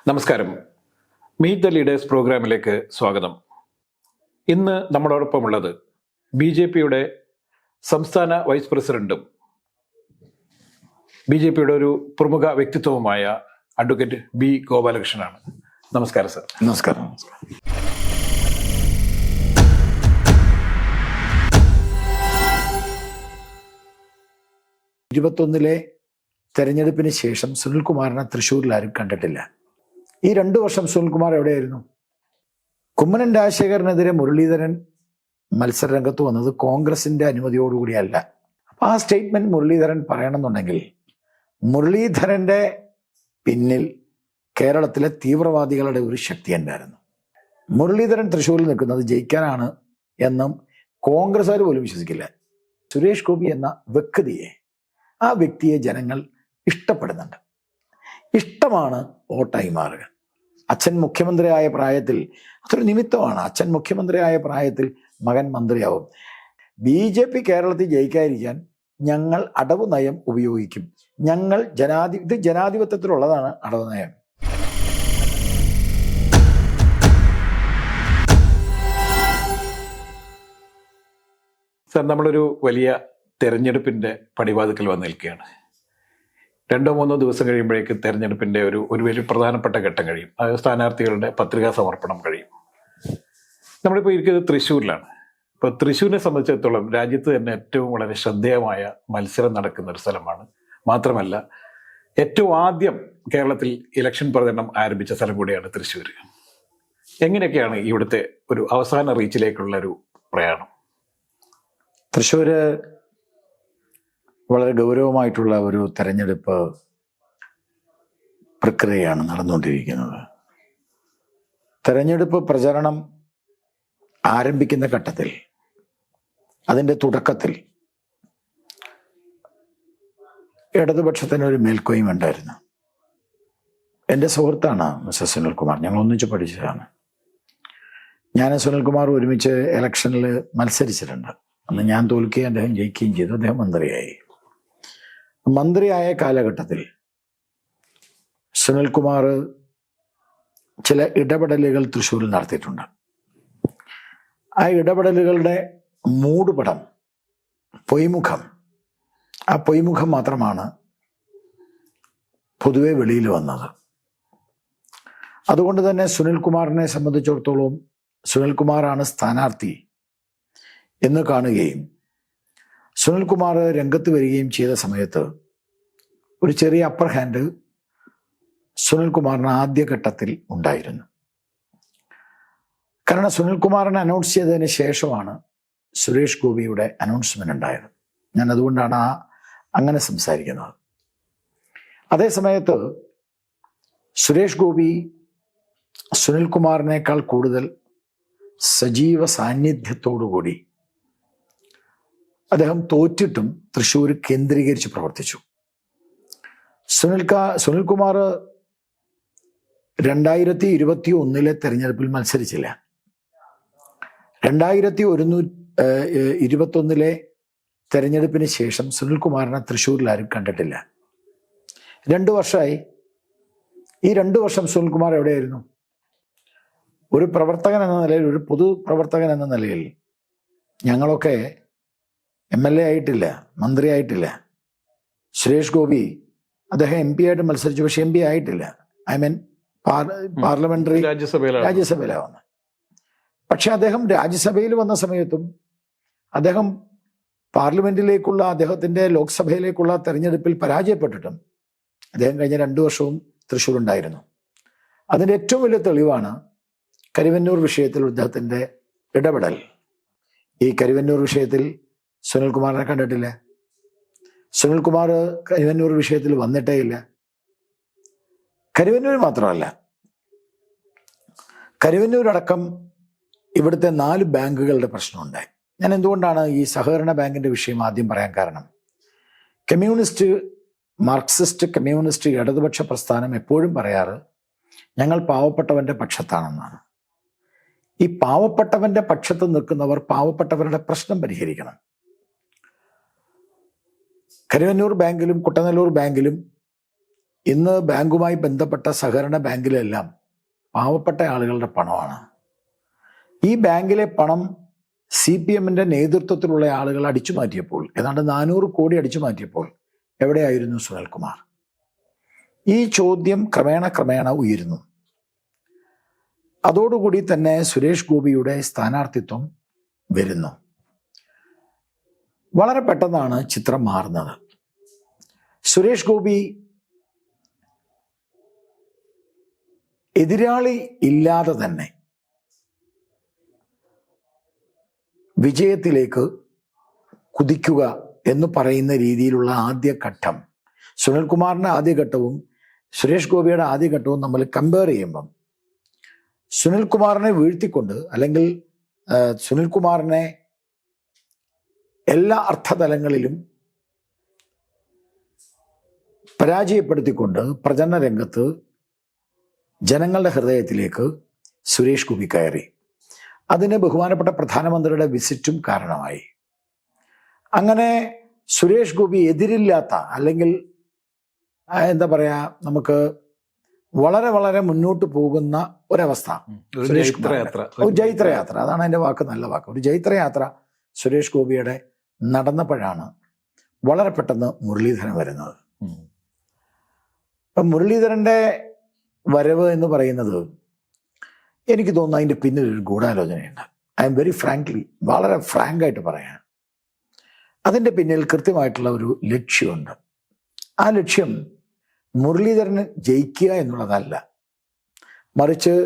നമസ്കാരം. Meet the leaders പ്രോഗ്രാമിലേക്ക് സ്വാഗതം. ഇന്ന് നമ്മളോടൊപ്പമുള്ളത് BJPയുടെ സംസ്ഥാന വൈസ് പ്രസിഡന്റും BJPയുടെ ഒരു പ്രമുഖ വ്യക്തിത്വവുമായ അഡ്വക്കേറ്റ് B. ഗോപാലകൃഷ്ണനാണ്. നമസ്കാരം സർ. നമസ്കാരം. 2021 തെരഞ്ഞെടുപ്പിന് ശേഷം സുനിൽകുമാറിനെ തൃശ്ശൂരിൽ ആരും കണ്ടിട്ടില്ല. ഈ 2 വർഷം സുനിൽകുമാർ എവിടെയായിരുന്നു? കുമ്മനം രാജശേഖരനെതിരെ മുരളീധരൻ മത്സര രംഗത്ത് വന്നത് കോൺഗ്രസിന്റെ അനുമതിയോടുകൂടിയല്ല. അപ്പൊ ആ സ്റ്റേറ്റ്മെന്റ് മുരളീധരൻ പറയണമെന്നുണ്ടെങ്കിൽ മുരളീധരന്റെ പിന്നിൽ കേരളത്തിലെ തീവ്രവാദികളുടെ ഒരു ശക്തി ഉണ്ടായിരുന്നു. മുരളീധരൻ തൃശ്ശൂരിൽ നിൽക്കുന്നത് ജയിക്കാനാണ് എന്നും കോൺഗ്രസ്സുകാർ പോലും വിശ്വസിക്കില്ല. സുരേഷ് ഗോപി എന്ന ആ വ്യക്തിയെ ജനങ്ങൾ ഇഷ്ടപ്പെടുന്നുണ്ട്. ഇഷ്ടമാണ് വോട്ടായി മാറുക. അച്ഛൻ മുഖ്യമന്ത്രിയായ പ്രായത്തിൽ അതൊരു നിമിത്തമാണ്. അച്ഛൻ മുഖ്യമന്ത്രിയായ പ്രായത്തിൽ മകൻ മന്ത്രിയാവും. BJP കേരളത്തിൽ ജയിക്കാതിരിക്കാൻ ഞങ്ങൾ അടവ് നയം ഉപയോഗിക്കും. ഞങ്ങൾ ഇത് ജനാധിപത്യത്തിലുള്ളതാണ് അടവ് നയം. സർ, നമ്മളൊരു വലിയ തെരഞ്ഞെടുപ്പിന്റെ പടിവാതിക്കൽ വന്ന് നിൽക്കുകയാണ്. 2-3 ദിവസം കഴിയുമ്പോഴേക്ക് തെരഞ്ഞെടുപ്പിന്റെ ഒരു വലിയ പ്രധാനപ്പെട്ട ഘട്ടം കഴിയും. അതായത് സ്ഥാനാർത്ഥികളുടെ പത്രികാ സമർപ്പണം കഴിയും. നമ്മളിപ്പോൾ ഇരിക്കുന്നത് തൃശ്ശൂരിലാണ്. ഇപ്പോൾ തൃശ്ശൂരിനെ സംബന്ധിച്ചിടത്തോളം രാജ്യത്ത് തന്നെ ഏറ്റവും വളരെ ശ്രദ്ധേയമായ മത്സരം നടക്കുന്ന ഒരു സ്ഥലമാണ്. മാത്രമല്ല ഏറ്റവും ആദ്യം കേരളത്തിൽ ഇലക്ഷൻ പ്രചരണം ആരംഭിച്ച സ്ഥലം കൂടിയാണ് തൃശ്ശൂർ. എങ്ങനെയൊക്കെയാണ് ഇവിടുത്തെ ഒരു അവസാന റീച്ചിലേക്കുള്ള ഒരു പ്രയാണം? തൃശ്ശൂര് വളരെ ഗൗരവമായിട്ടുള്ള ഒരു തെരഞ്ഞെടുപ്പ് പ്രക്രിയയാണ് നടന്നുകൊണ്ടിരിക്കുന്നത്. തെരഞ്ഞെടുപ്പ് പ്രചരണം ആരംഭിക്കുന്ന ഘട്ടത്തിൽ, അതിൻ്റെ തുടക്കത്തിൽ ഇടതുപക്ഷത്തിനൊരു മേൽക്കോയ്മ ഉണ്ടായിരുന്നു. എൻ്റെ സുഹൃത്താണ് മിസ്റ്റർ സുനിൽകുമാർ. ഞങ്ങൾ ഒന്നിച്ച് പഠിച്ചതാണ്. ഞാൻ സുനിൽകുമാർ ഒരുമിച്ച് ഇലക്ഷനിൽ മത്സരിച്ചിട്ടുണ്ട്. അന്ന് ഞാൻ തോൽക്കുകയും അദ്ദേഹം ജയിക്കുകയും ചെയ്തു. അദ്ദേഹം മന്ത്രിയായ കാലഘട്ടത്തിൽ സുനിൽകുമാർ ചില ഇടപെടലുകൾ തൃശ്ശൂരിൽ നടത്തിയിട്ടുണ്ട്. ആ ഇടപെടലുകളുടെ മൂടുപടം, പൊയ്മുഖം, ആ പൊയ്മുഖം മാത്രമാണ് പൊതുവെ വെളിയിൽ വന്നത്. അതുകൊണ്ട് തന്നെ സുനിൽകുമാറിനെ സംബന്ധിച്ചിടത്തോളം സുനിൽകുമാറാണ് സ്ഥാനാർത്ഥി എന്ന് കാണുകയും സുനിൽകുമാർ രംഗത്ത് വരികയും ചെയ്ത സമയത്ത് ഒരു ചെറിയ അപ്പർ ഹാൻഡ് സുനിൽകുമാറിന് ആദ്യഘട്ടത്തിൽ ഉണ്ടായിരുന്നു. കാരണം സുനിൽകുമാറിനെ അനൗൺസ് ചെയ്തതിന് ശേഷമാണ് സുരേഷ് ഗോപിയുടെ അനൗൺസ്മെന്റ് ഉണ്ടായത്. ഞാൻ അതുകൊണ്ടാണ് അങ്ങനെ സംസാരിക്കുന്നത്. അതേസമയത്ത് സുരേഷ് ഗോപി സുനിൽകുമാറിനേക്കാൾ കൂടുതൽ സജീവ സാന്നിധ്യത്തോടുകൂടി അദ്ദേഹം തോറ്റിട്ടും തൃശ്ശൂർ കേന്ദ്രീകരിച്ച് പ്രവർത്തിച്ചു. സുനിൽകുമാർ 2021 തെരഞ്ഞെടുപ്പിൽ മത്സരിച്ചില്ല. 2021 തെരഞ്ഞെടുപ്പിന് ശേഷം സുനിൽകുമാറിനെ തൃശ്ശൂരിൽ ആരും കണ്ടിട്ടില്ല. 2 വർഷമായി. ഈ 2 വർഷം സുനിൽകുമാർ എവിടെയായിരുന്നു? ഒരു പ്രവർത്തകൻ എന്ന നിലയിൽ, ഒരു പൊതു പ്രവർത്തകൻ എന്ന നിലയിൽ ഞങ്ങളൊക്കെ MLA ആയിട്ടില്ല, മന്ത്രി ആയിട്ടില്ല. സുരേഷ് ഗോപി അദ്ദേഹം MP ആയിട്ട് മത്സരിച്ചു, പക്ഷെ MP ആയിട്ടില്ല. പാർലമെന്ററി രാജ്യസഭയിലാണ് വന്നത്. പക്ഷെ അദ്ദേഹം രാജ്യസഭയിൽ വന്ന സമയത്തും അദ്ദേഹം പാർലമെന്റിലേക്കുള്ള അദ്ദേഹത്തിന്റെ ലോക്സഭയിലേക്കുള്ള തെരഞ്ഞെടുപ്പിൽ പരാജയപ്പെട്ടിട്ടും അദ്ദേഹം കഴിഞ്ഞ 2 വർഷവും തൃശ്ശൂർ ഉണ്ടായിരുന്നു. അതിന്റെ ഏറ്റവും വലിയ തെളിവാണ് കരുവന്നൂർ വിഷയത്തിൽ അദ്ദേഹത്തിന്റെ ഇടപെടൽ. ഈ കരുവന്നൂർ വിഷയത്തിൽ സുനിൽകുമാറിനെ കണ്ടിട്ടില്ല. സുനിൽകുമാർ കരുവന്നൂർ വിഷയത്തിൽ വന്നിട്ടേ ഇല്ല. കരുവന്നൂർ മാത്രമല്ല, കരുവന്നൂരടക്കം ഇവിടുത്തെ 4 ബാങ്കുകളുടെ പ്രശ്നമുണ്ടായി. ഞാൻ എന്തുകൊണ്ടാണ് ഈ സഹകരണ ബാങ്കിന്റെ വിഷയം ആദ്യം പറയാൻ കാരണം, മാർക്സിസ്റ്റ് കമ്മ്യൂണിസ്റ്റ് ഇടതുപക്ഷ പ്രസ്ഥാനം എപ്പോഴും പറയാറ് ഞങ്ങൾ പാവപ്പെട്ടവന്റെ പക്ഷത്താണെന്നാണ്. ഈ പാവപ്പെട്ടവന്റെ പക്ഷത്ത് നിൽക്കുന്നവർ പാവപ്പെട്ടവരുടെ പ്രശ്നം പരിഹരിക്കണം. കരുവന്നൂർ ബാങ്കിലും കുട്ടനല്ലൂർ ബാങ്കിലും ഇന്ന് ബാങ്കുമായി ബന്ധപ്പെട്ട സഹകരണ ബാങ്കിലെല്ലാം പാവപ്പെട്ട ആളുകളുടെ പണമാണ്. ഈ ബാങ്കിലെ പണം CPM-ന്റെ നേതൃത്വത്തിലുള്ള ആളുകൾ അടിച്ചു മാറ്റിയപ്പോൾ, ഏതാണ്ട് 400 കോടി അടിച്ചു മാറ്റിയപ്പോൾ എവിടെയായിരുന്നു സുനിൽകുമാർ? ഈ ചോദ്യം ക്രമേണ ഉയരുന്നു. അതോടുകൂടി തന്നെ സുരേഷ് ഗോപിയുടെ സ്ഥാനാർത്ഥിത്വം വരുന്നു. വളരെ പെട്ടെന്നാണ് ചിത്രം മാറുന്നത്. സുരേഷ് ഗോപി എതിരാളി ഇല്ലാതെ തന്നെ വിജയത്തിലേക്ക് കുതിക്കുക എന്ന് പറയുന്ന രീതിയിലുള്ള ആദ്യഘട്ടം, സുനിൽകുമാറിന്റെ ആദ്യഘട്ടവും സുരേഷ് ഗോപിയുടെ ആദ്യഘട്ടവും നമ്മൾ കമ്പയർ ചെയ്യുമ്പം സുനിൽകുമാറിനെ വീഴ്ത്തിക്കൊണ്ട്, അല്ലെങ്കിൽ സുനിൽകുമാറിനെ എല്ലാ അർത്ഥതലങ്ങളിലും പരാജയപ്പെടുത്തിക്കൊണ്ട് പ്രചരണ രംഗത്ത് ജനങ്ങളുടെ ഹൃദയത്തിലേക്ക് സുരേഷ് ഗോപി കയറി. അതിന് ബഹുമാനപ്പെട്ട പ്രധാനമന്ത്രിയുടെ വിസിറ്റും കാരണമായി. അങ്ങനെ സുരേഷ് ഗോപി എതിരില്ലാത്ത, അല്ലെങ്കിൽ എന്താ പറയാ, നമുക്ക് വളരെ വളരെ മുന്നോട്ട് പോകുന്ന ഒരവസ്ഥ, ഒരു ജൈത്രയാത്ര, അതാണ് അതിന്റെ വാക്ക്, നല്ല വാക്ക്, ഒരു ജൈത്രയാത്ര സുരേഷ് ഗോപിയുടെ നടന്നപ്പോഴാണ് വളരെ പെട്ടെന്ന് മുരളീധരൻ വരുന്നത്. അപ്പം മുരളീധരന്റെ വരവ് എന്ന് പറയുന്നത് എനിക്ക് തോന്നുന്നു അതിന്റെ പിന്നിൽ ഒരു ഗൂഢാലോചനയുണ്ട്. ഐ എം വെരി ഫ്രാങ്ക്ലി, വളരെ ഫ്രാങ്കായിട്ട് പറയാം, അതിന്റെ പിന്നിൽ കൃത്യമായിട്ടുള്ള ഒരു ലക്ഷ്യമുണ്ട്. ആ ലക്ഷ്യം മുരളീധരന് ജയിക്കുക എന്നുള്ളതല്ല, മറിച്ച്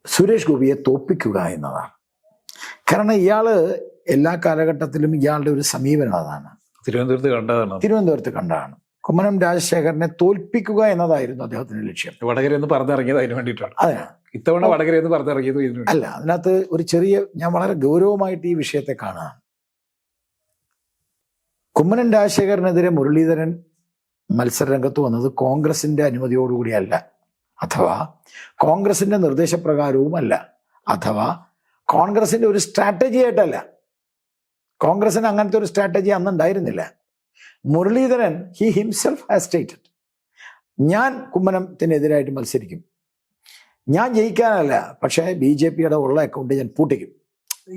സുരേഷ് ഗോപിയെ തോൽപ്പിക്കുക എന്നതാണ്. കാരണം ഇയാള് എല്ലാ കാലഘട്ടത്തിലും ഇയാളുടെ ഒരു സമീപനം അതാണ്. തിരുവനന്തപുരത്ത് കണ്ടതാണ്. കുമ്മനം രാജശേഖരനെ തോൽപ്പിക്കുക എന്നതായിരുന്നു അദ്ദേഹത്തിന്റെ ലക്ഷ്യം. വടകര എന്ന് പറഞ്ഞിറങ്ങിയത് അതിന് വേണ്ടിയിട്ടാണ്. അതെ, ഇത്തവണ വടകര എന്ന് പറഞ്ഞിറങ്ങിയത് അല്ല. അതിനകത്ത് ഒരു ചെറിയ, ഞാൻ വളരെ ഗൗരവമായിട്ട് ഈ വിഷയത്തെ കാണാം. കുമ്മനം രാജശേഖരനെതിരെ മുരളീധരൻ മത്സരരംഗത്ത് വന്നത് കോൺഗ്രസിന്റെ അനുമതിയോടുകൂടിയല്ല, അഥവാ കോൺഗ്രസിന്റെ നിർദ്ദേശപ്രകാരവുമല്ല, അഥവാ കോൺഗ്രസിന്റെ ഒരു സ്ട്രാറ്റജി ആയിട്ടല്ല. കോൺഗ്രസിന് അങ്ങനത്തെ ഒരു സ്ട്രാറ്റജി അന്ന് ഉണ്ടായിരുന്നില്ല. Muraleedharan he himself has stated, ഞാൻ കുമ്മനത്തിനെതിരായിട്ട് മത്സരിക്കും, ഞാൻ ജയിക്കാനല്ല, പക്ഷേ BJPയുടെ ഉള്ള അക്കൗണ്ട് ഞാൻ പൂട്ടിക്കും.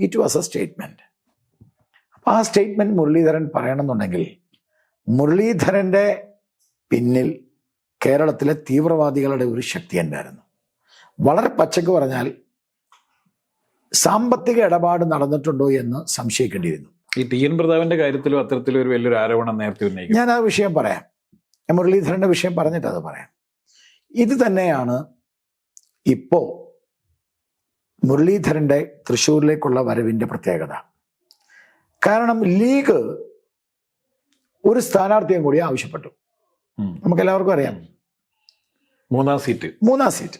It was a statement. അപ്പൊ ആ സ്റ്റേറ്റ്മെന്റ് മുരളീധരൻ പറയണമെന്നുണ്ടെങ്കിൽ മുരളീധരന്റെ പിന്നിൽ കേരളത്തിലെ തീവ്രവാദികളുടെ ഒരു ശക്തി ഉണ്ടായിരുന്നു. വളരെ പച്ചക്ക് പറഞ്ഞാൽ സാമ്പത്തിക ഇടപാട് നടന്നിട്ടുണ്ടോ എന്ന് സംശയിക്കേണ്ടിയിരുന്നു. ഈ TN പ്രതാപന്റെ കാര്യത്തിലും അത്തരത്തിലൊരു വലിയൊരു ആരോപണം നേരത്തെ ഉന്നയിക്കും. ഞാൻ ആ വിഷയം പറയാം, മുരളീധരന്റെ വിഷയം പറഞ്ഞിട്ട് അത് പറയാം. ഇത് തന്നെയാണ് ഇപ്പോ മുരളീധരന്റെ തൃശ്ശൂരിലേക്കുള്ള വരവിന്റെ പ്രത്യേകത. കാരണം ലീഗ് ഒരു സ്ഥാനാർത്ഥിയും കൂടി ആവശ്യപ്പെട്ടു. നമുക്കെല്ലാവർക്കും അറിയാം, മൂന്നാം സീറ്റ്.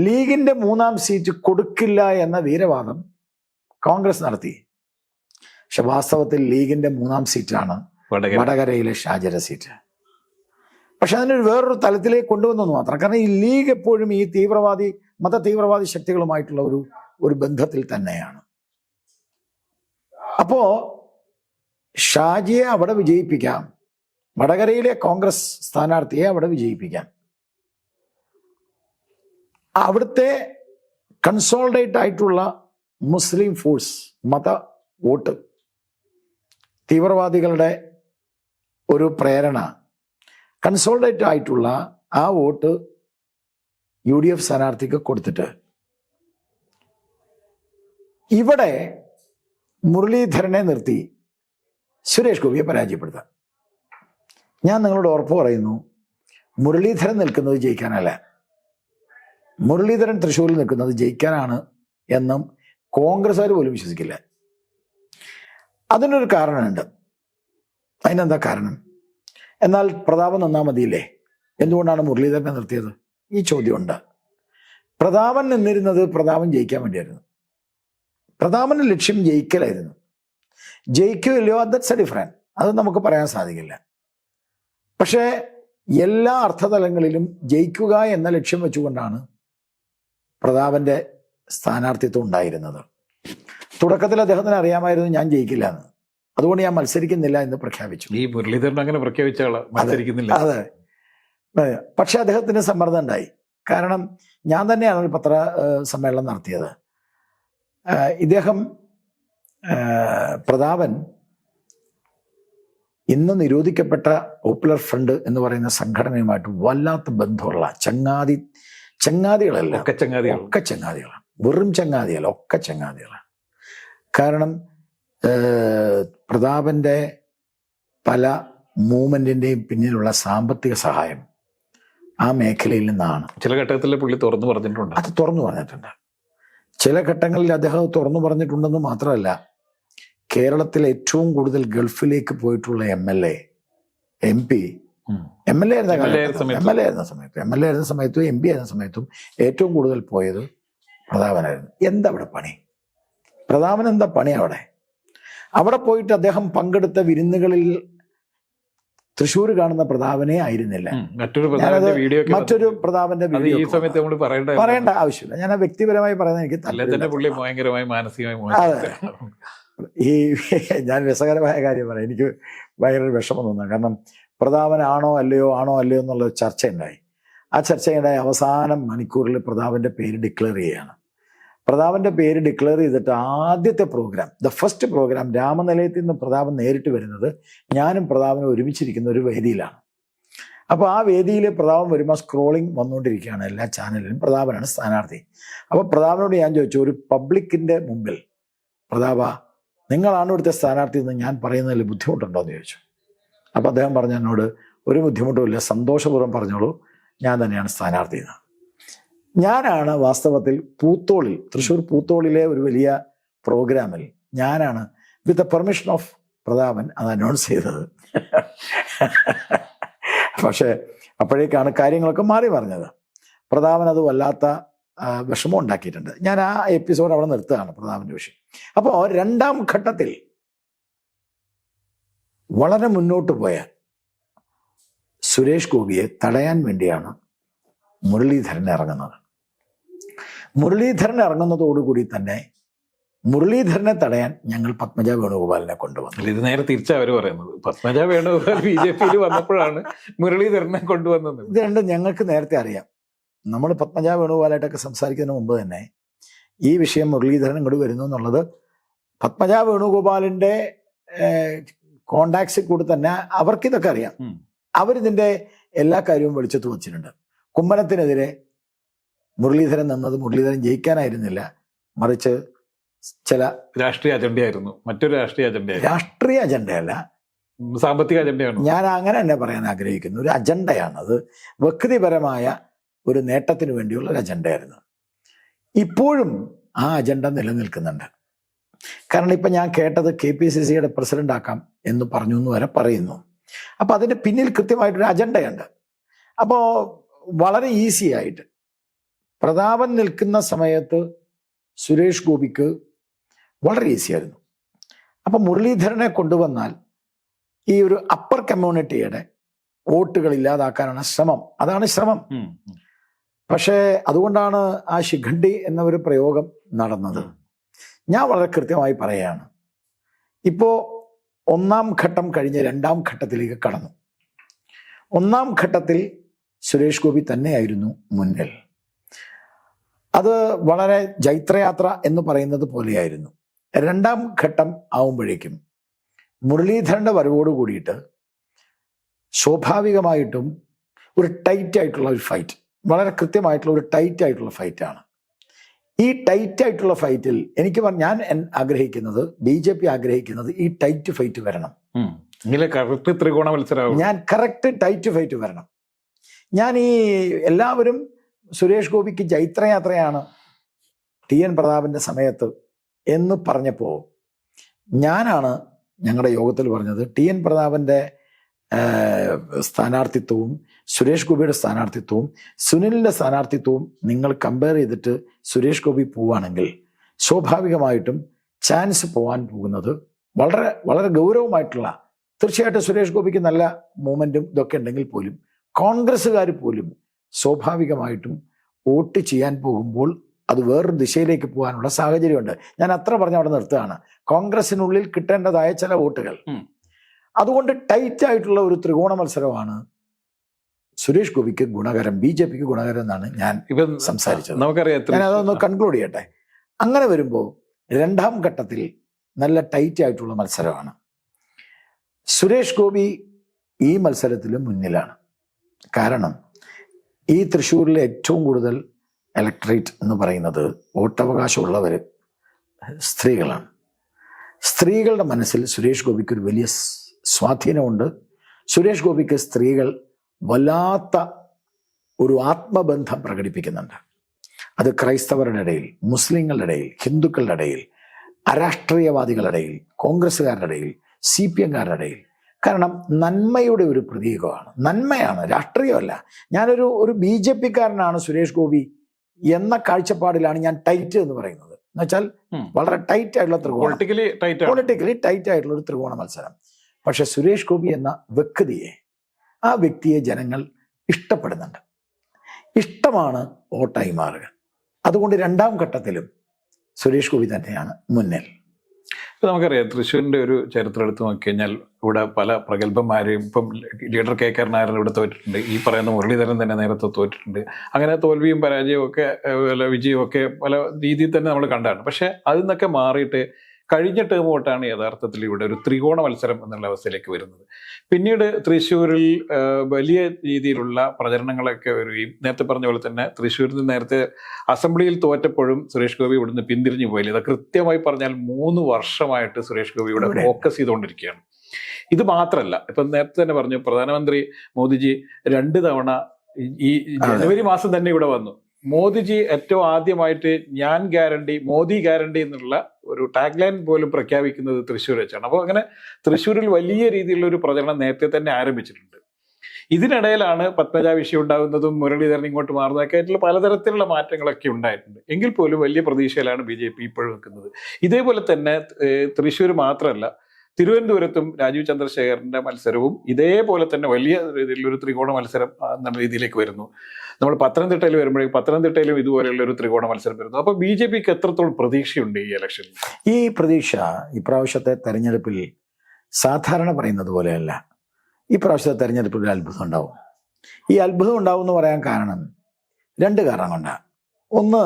ലീഗിന്റെ 3ാം സീറ്റ് കൊടുക്കില്ല എന്ന വീരവാദം കോൺഗ്രസ് നടത്തി. പക്ഷെ വാസ്തവത്തിൽ ലീഗിന്റെ 3ാം സീറ്റാണ് വടകരയിലെ ഷാജര സീറ്റ്. പക്ഷെ അതിനൊരു വേറൊരു തലത്തിലേക്ക് കൊണ്ടുവന്നെന്ന് മാത്രം. കാരണം ഈ ലീഗ് എപ്പോഴും ഈ മത തീവ്രവാദി ശക്തികളുമായിട്ടുള്ള ഒരു ബന്ധത്തിൽ തന്നെയാണ്. അപ്പോ ഷാജിയെ അവിടെ വിജയിപ്പിക്കാം, വടകരയിലെ കോൺഗ്രസ് സ്ഥാനാർത്ഥിയെ അവിടെ വിജയിപ്പിക്കാം. അവിടുത്തെ കൺസോൾഡേറ്റ് ആയിട്ടുള്ള മുസ്ലിം ഫോഴ്സ്, മത വോട്ട്, തീവ്രവാദികളുടെ ഒരു പ്രേരണ, കൺസോൾഡേറ്റ് ആയിട്ടുള്ള ആ വോട്ട് UDF സ്ഥാനാർത്ഥിക്ക് കൊടുത്തിട്ട് ഇവിടെ മുരളീധരനെ നിർത്തി സുരേഷ് ഗോപിയെ പരാജയപ്പെടുത്താം. ഞാൻ നിങ്ങളോട് ഉറപ്പ് പറയുന്നു, മുരളീധരൻ നിൽക്കുന്നത് ജയിക്കാനല്ല, മുരളീധരൻ തൃശ്ശൂരിൽ നിൽക്കുന്നത് ജയിക്കാനാണ് എന്നും കോൺഗ്രസ്സുകാർ പോലും വിശ്വസിക്കില്ല. അതിനൊരു കാരണമുണ്ട്. അതിനെന്താ കാരണം? എന്നാൽ പ്രതാപൻ നിന്നാൽ മതിയില്ലേ, എന്തുകൊണ്ടാണ് മുരളീധരനെ നിർത്തിയത്? ഈ ചോദ്യമുണ്ട്. പ്രതാപൻ നിന്നിരുന്നത് പ്രതാപൻ ജയിക്കാൻ വേണ്ടിയായിരുന്നു. പ്രതാപന്റെ ലക്ഷ്യം ജയിക്കലായിരുന്നു. ജയിക്കുകയില്ലയോ, ദാറ്റ്സ് എ ഡിഫറൻറ്റ്, അത് നമുക്ക് പറയാൻ സാധിക്കില്ല. പക്ഷേ എല്ലാ അർത്ഥതലങ്ങളിലും ജയിക്കുക എന്ന ലക്ഷ്യം വെച്ചുകൊണ്ടാണ് പ്രതാപന്റെ സ്ഥാനാർത്ഥിത്വം ഉണ്ടായിരുന്നത്. തുടക്കത്തിൽ അദ്ദേഹത്തിന് അറിയാമായിരുന്നു ഞാൻ ജയിക്കില്ല എന്ന്. അതുകൊണ്ട് ഞാൻ മത്സരിക്കുന്നില്ല എന്ന് പ്രഖ്യാപിച്ചു. ഈ മുരളീധരൻ അങ്ങനെ പ്രഖ്യാപിച്ച ആള് മത്സരിക്കുന്നില്ല. അതെ. പക്ഷെ അദ്ദേഹത്തിന് സമ്മർദ്ദം ഉണ്ടായി. കാരണം ഞാൻ തന്നെയാണ് ഒരു പത്ര സമ്മേളനം നടത്തിയത്. ഇദ്ദേഹം പ്രതാപൻ ഇന്ന് നിരോധിക്കപ്പെട്ട പോപ്പുലർ ഫ്രണ്ട് എന്ന് പറയുന്ന സംഘടനയുമായിട്ട് വല്ലാത്ത ബന്ധമുള്ള ചങ്ങാതികളല്ല, ഒക്കെ ചങ്ങാതികളാണ്. വെറും ചങ്ങാതികളല്ല, ഒക്കെ ചങ്ങാതികളാണ്. കാരണം പ്രതാപന്റെ പല മൂവ്മെന്റിന്റെയും പിന്നിലുള്ള സാമ്പത്തിക സഹായം ആ മേഖലയിൽ നിന്നാണ്. ചില ഘട്ടത്തിൽ പുള്ളി തുറന്നു പറഞ്ഞിട്ടുണ്ട്. അത് തുറന്നു പറഞ്ഞിട്ടുണ്ട്. ചില ഘട്ടങ്ങളിൽ അദ്ദേഹം തുറന്നു പറഞ്ഞിട്ടുണ്ടെന്ന് മാത്രമല്ല, കേരളത്തിൽ ഏറ്റവും കൂടുതൽ ഗൾഫിലേക്ക് പോയിട്ടുള്ള MLA, MP, MLA ആയിരുന്ന സമയത്തും MP ആയിരുന്ന സമയത്തും ഏറ്റവും കൂടുതൽ പോയത് പ്രതാപനായിരുന്നു. എന്താ അവിടെ പണി? പ്രതാപൻ എന്താ പണി അവിടെ പോയിട്ട് അദ്ദേഹം പങ്കെടുത്ത വിരുന്നുകളിൽ തൃശ്ശൂർ കാണുന്ന പ്രതാപനെ ആയിരുന്നില്ല. മറ്റൊരു പ്രതാപന്റെ വീഡിയോ പറയേണ്ട ആവശ്യമില്ല. ഞാൻ വ്യക്തിപരമായി പറയുന്നത് എനിക്ക് ഞാൻ രസകരമായ കാര്യം പറയാം. എനിക്ക് ഭയങ്കര വിഷമം തോന്നുന്നു. കാരണം പ്രതാപനാണോ അല്ലയോ എന്നുള്ള ചർച്ച ഉണ്ടായി. ആ ചർച്ചയുണ്ടായി അവസാനം മണിക്കൂറിൽ പ്രതാപന്റെ പേര് ഡിക്ലെയർ ചെയ്യുകയാണ്. പ്രതാപന്റെ പേര് ഡിക്ലെയർ ചെയ്തിട്ട് ആദ്യത്തെ പ്രോഗ്രാം, ദ ഫസ്റ്റ് പ്രോഗ്രാം, രാമനിലയത്തിൽ നിന്ന് പ്രതാപൻ നേരിട്ട് വരുന്നത് ഞാനും പ്രതാപനും ഒരുമിച്ചിരിക്കുന്ന ഒരു വേദിയിലാണ്. അപ്പോൾ ആ വേദിയിൽ പ്രതാപൻ വരുമ്പോൾ സ്ക്രോളിംഗ് വന്നുകൊണ്ടിരിക്കുകയാണ് എല്ലാ ചാനലിലും. പ്രതാപനാണ് സ്ഥാനാർത്ഥി. അപ്പോൾ പ്രതാപനോട് ഞാൻ ചോദിച്ചു, ഒരു പബ്ലിക്കിന്റെ മുമ്പിൽ പ്രതാപ നിങ്ങളാണ് ഇവിടുത്തെ സ്ഥാനാർത്ഥി എന്ന് ഞാൻ പറയുന്നതിൽ ബുദ്ധിമുട്ടുണ്ടോ എന്ന് ചോദിച്ചു. അപ്പോൾ അദ്ദേഹം പറഞ്ഞു, എന്നോട് ഒരു ബുദ്ധിമുട്ടുമില്ല, സന്തോഷപൂർവ്വം പറഞ്ഞോളൂ, ഞാൻ തന്നെയാണ് സ്ഥാനാർത്ഥി എന്ന്. ഞാനാണ് വാസ്തവത്തിൽ പൂത്തോളിൽ, തൃശ്ശൂർ പൂത്തോളിലെ ഒരു വലിയ പ്രോഗ്രാമിൽ ഞാനാണ് with the permission of Prathapan അത് അനൗൺസ് ചെയ്തത്. പക്ഷേ അപ്പോഴേക്കാണ് കാര്യങ്ങളൊക്കെ മാറി പറഞ്ഞത്. പ്രതാപൻ അത് വല്ലാത്ത വിഷമം ഉണ്ടാക്കിയിട്ടുണ്ട്. ഞാൻ ആ എപ്പിസോഡ് അവിടെ നിർത്തുകയാണ്, പ്രതാപന്റെ വിഷയം. അപ്പോൾ രണ്ടാം ഘട്ടത്തിൽ വളരെ മുന്നോട്ട് പോയ സുരേഷ് ഗോപിയെ തടയാൻ വേണ്ടിയാണ് മുരളീധരൻ ഇറങ്ങുന്നത്. മുരളീധരൻ ഇറങ്ങുന്നതോടുകൂടി തന്നെ മുരളീധരനെ തടയാൻ ഞങ്ങൾ പത്മജ വേണുഗോപാലിനെ കൊണ്ടുവന്നു. ഇത് നേരെ തിരിച്ചാ അവർ പറയുന്നത്. പത്മജ വേണുഗോപാൽ BJP-യിൽ വന്നപ്പോഴാണ് മുരളീധരനെ കൊണ്ടുവന്നത്. ഇത് രണ്ടും ഞങ്ങൾക്ക് നേരത്തെ അറിയാം. നമ്മൾ പത്മജ വേണുഗോപാലായിട്ടൊക്കെ സംസാരിക്കുന്നതിന് മുമ്പ് തന്നെ ഈ വിഷയം മുരളീധരൻ ഇങ്ങോട്ട് വരുന്നു എന്നുള്ളത് പത്മജ വേണുഗോപാലിന്റെ കോണ്ടാക്ട്സിൽ കൂടി തന്നെ അവർക്കിതൊക്കെ അറിയാം. അവരിതിന്റെ എല്ലാ കാര്യവും വെളിച്ചത്ത് വച്ചിട്ടുണ്ട്. കുമ്മനത്തിനെതിരെ മുരളീധരൻ നിന്നത് മുരളീധരൻ ജയിക്കാനായിരുന്നില്ല, മറിച്ച് ചില രാഷ്ട്രീയ അജണ്ടയായിരുന്നു. മറ്റൊരു രാഷ്ട്രീയ അജണ്ടയല്ല, സാമ്പത്തിക അജണ്ടയാണ്. ഞാൻ അങ്ങനെ തന്നെ പറയാൻ ആഗ്രഹിക്കുന്നു. ഒരു അജണ്ടയാണ് അത്. വ്യക്തിപരമായ ഒരു നേട്ടത്തിന് വേണ്ടിയുള്ള ഒരു അജണ്ടയായിരുന്നു. ഇപ്പോഴും ആ അജണ്ട നിലനിൽക്കുന്നുണ്ട്. കാരണം ഇപ്പം ഞാൻ കേട്ടത് KPCCയുടെ പ്രസിഡന്റ് ആക്കാം എന്ന് പറഞ്ഞു എന്ന് വരെ പറയുന്നു. അപ്പം അതിൻ്റെ പിന്നിൽ കൃത്യമായിട്ടൊരു അജണ്ടയുണ്ട്. അപ്പോൾ വളരെ ഈസി ആയിട്ട് പ്രതാപൻ നിൽക്കുന്ന സമയത്ത് സുരേഷ് ഗോപിക്ക് വളരെ ഈസി ആയിരുന്നു. അപ്പം മുരളീധരനെ കൊണ്ടുവന്നാൽ ഈ ഒരു അപ്പർ കമ്മ്യൂണിറ്റിയുടെ വോട്ടുകൾ ഇല്ലാതാക്കാനാണ് ശ്രമം. അതാണ് ശ്രമം. പക്ഷേ അതുകൊണ്ടാണ് ആ ശിഖണ്ഡി എന്ന ഒരു പ്രയോഗം നടന്നത്. ഞാൻ വളരെ കൃത്യമായി പറയുകയാണ്, ഇപ്പോൾ ഒന്നാം ഘട്ടം കഴിഞ്ഞ് രണ്ടാം ഘട്ടത്തിലേക്ക് കടന്നു. ഒന്നാം ഘട്ടത്തിൽ സുരേഷ് ഗോപി തന്നെയായിരുന്നു മുന്നിൽ. അത് വളരെ ജൈത്രയാത്ര എന്ന് പറയുന്നത് പോലെയായിരുന്നു. രണ്ടാം ഘട്ടം ആവുമ്പോഴേക്കും മുരളീധരന്റെ വരവോട് കൂടിയിട്ട് സ്വാഭാവികമായിട്ടും ഒരു ടൈറ്റ് ആയിട്ടുള്ള ഒരു ഫൈറ്റ്, വളരെ കൃത്യമായിട്ടുള്ള ഒരു ടൈറ്റ് ആയിട്ടുള്ള ഫൈറ്റാണ്. ഈ ടൈറ്റ് ആയിട്ടുള്ള ഫൈറ്റിൽ ഞാൻ ആഗ്രഹിക്കുന്നത്, BJP ആഗ്രഹിക്കുന്നത് ഈ ടൈറ്റ് ഫൈറ്റ് വരണം. ത്രികോണ മത്സരം, ഞാൻ കറക്റ്റ് ടൈറ്റ് ഫൈറ്റ് വരണം. ഞാൻ ഈ എല്ലാവരും സുരേഷ് ഗോപിക്ക് ജൈത്രയാത്രയാണ് TN പ്രതാപന്റെ സമയത്ത് എന്ന് പറഞ്ഞപ്പോൾ ഞാനാണ് ഞങ്ങളുടെ യോഗത്തിൽ പറഞ്ഞത്, TN പ്രതാപന്റെ സ്ഥാനാർത്ഥിത്വവും സുരേഷ് ഗോപിയുടെ സ്ഥാനാർത്ഥിത്വവും സുനിലിന്റെ സ്ഥാനാർത്ഥിത്വവും നിങ്ങൾ കമ്പയർ ചെയ്തിട്ട് സുരേഷ് ഗോപി പോവുകയാണെങ്കിൽ സ്വാഭാവികമായിട്ടും ചാൻസ് പോകാൻ പോകുന്നത് വളരെ വളരെ ഗൗരവമായിട്ടുള്ള, തീർച്ചയായിട്ടും സുരേഷ് ഗോപിക്ക് നല്ല മൂവ്മെന്റും ഇതൊക്കെ ഉണ്ടെങ്കിൽ പോലും കോൺഗ്രസ്സുകാർ പോലും സ്വാഭാവികമായിട്ടും വോട്ട് ചെയ്യാൻ പോകുമ്പോൾ അത് വേറൊരു ദിശയിലേക്ക് പോകാനുള്ള സാഹചര്യമുണ്ട്. ഞാൻ അത്ര പറഞ്ഞ് അവിടെ നിർത്തുകയാണ്. കോൺഗ്രസിനുള്ളിൽ കിട്ടേണ്ടതായ ചില വോട്ടുകൾ. അതുകൊണ്ട് ടൈറ്റ് ആയിട്ടുള്ള ഒരു ത്രികോണ മത്സരമാണ് സുരേഷ് ഗോപിക്ക് ഗുണകരം, BJPക്ക് ഗുണകരം എന്നാണ് ഞാൻ സംസാരിച്ചത്. ഞാൻ അതൊന്ന് കൺക്ലൂഡ് ചെയ്യട്ടെ. അങ്ങനെ വരുമ്പോൾ രണ്ടാം ഘട്ടത്തിൽ നല്ല ടൈറ്റ് ആയിട്ടുള്ള മത്സരമാണ്. സുരേഷ് ഗോപി ഈ മത്സരത്തിൽ മുന്നിലാണ്. കാരണം ഈ തൃശ്ശൂരിലെ ഏറ്റവും കൂടുതൽ ഇലക്ട്രേറ്റ് എന്ന് പറയുന്നത് വോട്ടവകാശമുള്ളവർ സ്ത്രീകളാണ്. സ്ത്രീകളുടെ മനസ്സിൽ സുരേഷ് ഗോപിക്ക് ഒരു വലിയ സ്വാധീനമുണ്ട്. സുരേഷ് ഗോപിക്ക് സ്ത്രീകൾ വല്ലാത്ത ഒരു ആത്മബന്ധം പ്രകടിപ്പിക്കുന്നുണ്ട്. അത് ക്രൈസ്തവരുടെ ഇടയിൽ, മുസ്ലിങ്ങളുടെ ഇടയിൽ, ഹിന്ദുക്കളുടെ ഇടയിൽ, അരാഷ്ട്രീയവാദികളുടെ ഇടയിൽ, കോൺഗ്രസ്സുകാരുടെ ഇടയിൽ, CPM-കാരുടെ ഇടയിൽ. കാരണം നന്മയുടെ ഒരു പ്രതീകമാണ്. നന്മയാണ്, രാഷ്ട്രീയമല്ല. ഞാനൊരു BJP-കാരനാണ് സുരേഷ് ഗോപി എന്ന കാഴ്ചപ്പാടിലാണ് ഞാൻ ടൈറ്റ് എന്ന് പറയുന്നത്. എന്നുവെച്ചാൽ വളരെ ടൈറ്റ് ആയിട്ടുള്ള പൊളിറ്റിക്കലി ടൈറ്റ് ആയിട്ടുള്ള ഒരു ത്രികോണ മത്സരം. പക്ഷെ സുരേഷ് ഗോപി എന്ന ആ വ്യക്തിയെ ജനങ്ങൾ ഇഷ്ടപ്പെടുന്നുണ്ട്. ഇഷ്ടമാണ് വോട്ടായി മാറുക. അതുകൊണ്ട് രണ്ടാം ഘട്ടത്തിലും സുരേഷ് ഗോപി തന്നെയാണ് മുന്നിൽ. ഇപ്പം നമുക്കറിയാം, തൃശ്ശൂരിൻ്റെ ഒരു ചരിത്രം എടുത്തു നോക്കിക്കഴിഞ്ഞാൽ ഇവിടെ പല പ്രഗത്ഭന്മാരെയും, ഇപ്പം ലീഡർ KK നായർ ഇവിടെ തോറ്റിട്ടുണ്ട്, ഈ പറയുന്ന മുരളീധരൻ തന്നെ നേരത്തെ തോറ്റിട്ടുണ്ട്. അങ്ങനെ തോൽവിയും പരാജയവും ഒക്കെ വിജയവും ഒക്കെ പല രീതിയിൽ തന്നെ നമ്മൾ കണ്ടാണ്. പക്ഷെ അതിൽ നിന്നൊക്കെ മാറിയിട്ട് കഴിഞ്ഞ ടേം തൊട്ടാണ് യഥാർത്ഥത്തിൽ ഇവിടെ ഒരു ത്രികോണ മത്സരം എന്നുള്ള അവസ്ഥയിലേക്ക് വരുന്നത്. പിന്നീട് തൃശ്ശൂരിൽ വലിയ രീതിയിലുള്ള പ്രചരണങ്ങളൊക്കെ വരികയും, നേരത്തെ പറഞ്ഞ പോലെ തന്നെ തൃശ്ശൂരിൽ നിന്ന് നേരത്തെ അസംബ്ലിയിൽ തോറ്റപ്പോഴും സുരേഷ് ഗോപി ഇവിടുന്ന് പിന്തിരിഞ്ഞു പോയില്ല. ഇത് കൃത്യമായി പറഞ്ഞാൽ 3 വർഷമായിട്ട് സുരേഷ് ഗോപി ഇവിടെ ഫോക്കസ് ചെയ്തുകൊണ്ടിരിക്കുകയാണ്. ഇത് മാത്രമല്ല, ഇപ്പം നേരത്തെ തന്നെ പറഞ്ഞു, പ്രധാനമന്ത്രി മോദിജി 2 തവണ ഈ ജനുവരി മാസം തന്നെ ഇവിടെ വന്നു. മോദിജി ഏറ്റവും ആദ്യമായിട്ട് ഞാൻ ഗ്യാരണ്ടി, മോദി ഗ്യാരണ്ടി എന്നുള്ള ഒരു ടാഗ് ലൈൻ പോലും പ്രഖ്യാപിക്കുന്നത് തൃശ്ശൂർ വെച്ചാണ്. അപ്പോൾ അങ്ങനെ തൃശ്ശൂരിൽ വലിയ രീതിയിലുള്ള ഒരു പ്രചരണം നേരത്തെ തന്നെ ആരംഭിച്ചിട്ടുണ്ട്. ഇതിനിടയിലാണ് പത്മജ വിഷയം ഉണ്ടാകുന്നതും മുരളീധരൻ ഇങ്ങോട്ട് മാറുന്നതൊക്കെ ആയിട്ടുള്ള പലതരത്തിലുള്ള മാറ്റങ്ങളൊക്കെ ഉണ്ടായിട്ടുണ്ട്. എങ്കിൽ പോലും വലിയ പ്രതീക്ഷയിലാണ് BJP ഇപ്പോഴും നിൽക്കുന്നത്. ഇതേപോലെ തന്നെ തൃശ്ശൂർ മാത്രമല്ല, തിരുവനന്തപുരത്തും രാജീവ് ചന്ദ്രശേഖരന്റെ മത്സരവും ഇതേപോലെ തന്നെ വലിയ രീതിയിലൊരു ത്രികോണ മത്സരം എന്ന രീതിയിലേക്ക് വരുന്നു. നമ്മൾ പത്തനംതിട്ടയിൽ വരുമ്പോഴേക്കും പത്തനംതിട്ടയിലും ഇതുപോലെയുള്ള ഒരു ത്രികോണ മത്സരം വരുന്നു. അപ്പോൾ BJPക്ക് എത്രത്തോളം പ്രതീക്ഷയുണ്ട് ഈ ഇലക്ഷനിൽ? ഈ പ്രതീക്ഷ ഇപ്രാവശ്യത്തെ തെരഞ്ഞെടുപ്പിൽ സാധാരണ പറയുന്നത് പോലെയല്ല. ഈ പ്രാവശ്യത്തെ തെരഞ്ഞെടുപ്പിൽ ഒരു അത്ഭുതം ഉണ്ടാവും. ഈ അത്ഭുതം ഉണ്ടാവും എന്ന് പറയാൻ കാരണം 2 കാരണം കൊണ്ടാണ്. ഒന്ന്,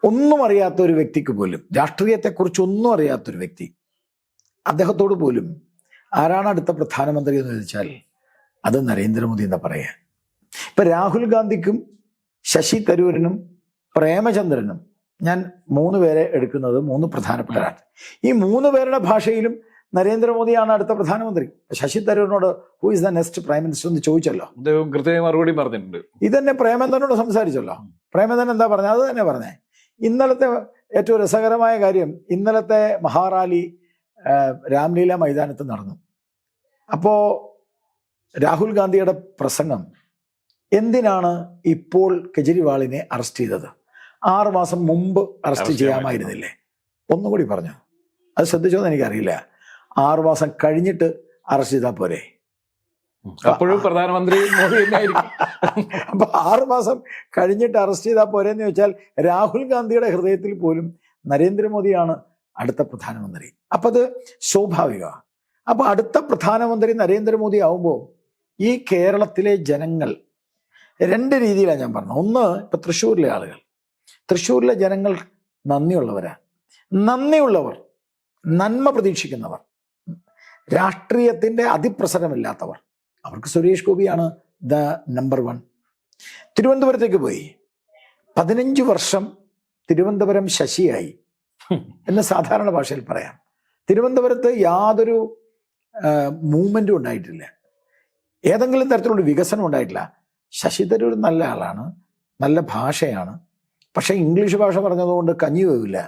ഒന്നും അറിയാത്ത ഒരു വ്യക്തിക്ക് പോലും, രാഷ്ട്രീയത്തെക്കുറിച്ച് ഒന്നും അറിയാത്തൊരു വ്യക്തി, അദ്ദേഹത്തോട് പോലും ആരാണ് അടുത്ത പ്രധാനമന്ത്രി എന്ന് ചോദിച്ചാൽ അത് നരേന്ദ്രമോദി എന്താ പറയുക. ഇപ്പൊ രാഹുൽ ഗാന്ധിക്കും ശശി തരൂരിനും പ്രേമചന്ദ്രനും ഞാൻ 3 പേരെ എടുക്കുന്നത് 3 പ്രധാനപ്പെട്ടവരാണ്. ഈ 3 പേരുടെ ഭാഷയിലും നരേന്ദ്രമോദിയാണ് അടുത്ത പ്രധാനമന്ത്രി. ശശി തരൂരിനോട് who is the next prime minister എന്ന് ചോദിച്ചല്ലോ, കൃത്യമായി മറുപടി പറഞ്ഞിട്ടുണ്ട്. ഇതന്നെ പ്രേമചന്ദ്രനോട് സംസാരിച്ചല്ലോ. പ്രേമചന്ദ്രൻ എന്താ പറഞ്ഞത്? അത് തന്നെ പറഞ്ഞേ. ഇന്നലത്തെ ഏറ്റവും രസകരമായ കാര്യം, ഇന്നലത്തെ മഹാറാലി രാംലീല മൈതാനത്ത് നടന്നു. അപ്പോൾ രാഹുൽ ഗാന്ധിയുടെ പ്രസംഗം, എന്തിനാണ് ഇപ്പോൾ കെജ്രിവാളിനെ അറസ്റ്റ് ചെയ്തത്? 6 മാസം മുമ്പ് അറസ്റ്റ് ചെയ്യാമായിരുന്നില്ലേ? ഒന്നും കൂടി പറഞ്ഞു. അത് ശ്രദ്ധിച്ചോന്ന് എനിക്കറിയില്ല. 6 മാസം കഴിഞ്ഞിട്ട് അറസ്റ്റ് ചെയ്താൽ പോരെ? അപ്പോഴും പ്രധാനമന്ത്രി മോദി തന്നെയായിരിക്കും. അപ്പൊ 6 മാസം കഴിഞ്ഞിട്ട് അറസ്റ്റ് ചെയ്താൽ പോരെന്ന് ചോദിച്ചാൽ രാഹുൽ ഗാന്ധിയുടെ ഹൃദയത്തിൽ പോലും നരേന്ദ്രമോദിയാണ് അടുത്ത പ്രധാനമന്ത്രി. അപ്പൊ അത് സ്വാഭാവികമാണ്. അപ്പൊ അടുത്ത പ്രധാനമന്ത്രി നരേന്ദ്രമോദി ആവുമ്പോൾ ഈ കേരളത്തിലെ ജനങ്ങൾ 2 രീതിയിലാണ് ഞാൻ പറഞ്ഞത്. ഒന്ന്, ഇപ്പൊ തൃശ്ശൂരിലെ ആളുകൾ, തൃശ്ശൂരിലെ ജനങ്ങൾ നന്ദിയുള്ളവർ, നന്മ പ്രതീക്ഷിക്കുന്നവർ, രാഷ്ട്രീയത്തിന്റെ അതിപ്രസരമില്ലാത്തവർ, അവർക്ക് സുരേഷ് ഗോപിയാണ് ദ നമ്പർ 1. തിരുവനന്തപുരത്തേക്ക് പോയി 15 വർഷം തിരുവനന്തപുരം ശശിയായി എന്ന് സാധാരണ ഭാഷയിൽ പറയാം. തിരുവനന്തപുരത്ത് യാതൊരു മൂവ്മെന്റും ഉണ്ടായിട്ടില്ല, ഏതെങ്കിലും തരത്തിലുള്ള വികസനം ഉണ്ടായിട്ടില്ല. ശശി തരൂർ നല്ല ആളാണ്, നല്ല ഭാഷയാണ്. പക്ഷെ ഇംഗ്ലീഷ് ഭാഷ പറഞ്ഞതുകൊണ്ട് കഞ്ഞി വേവില്ല.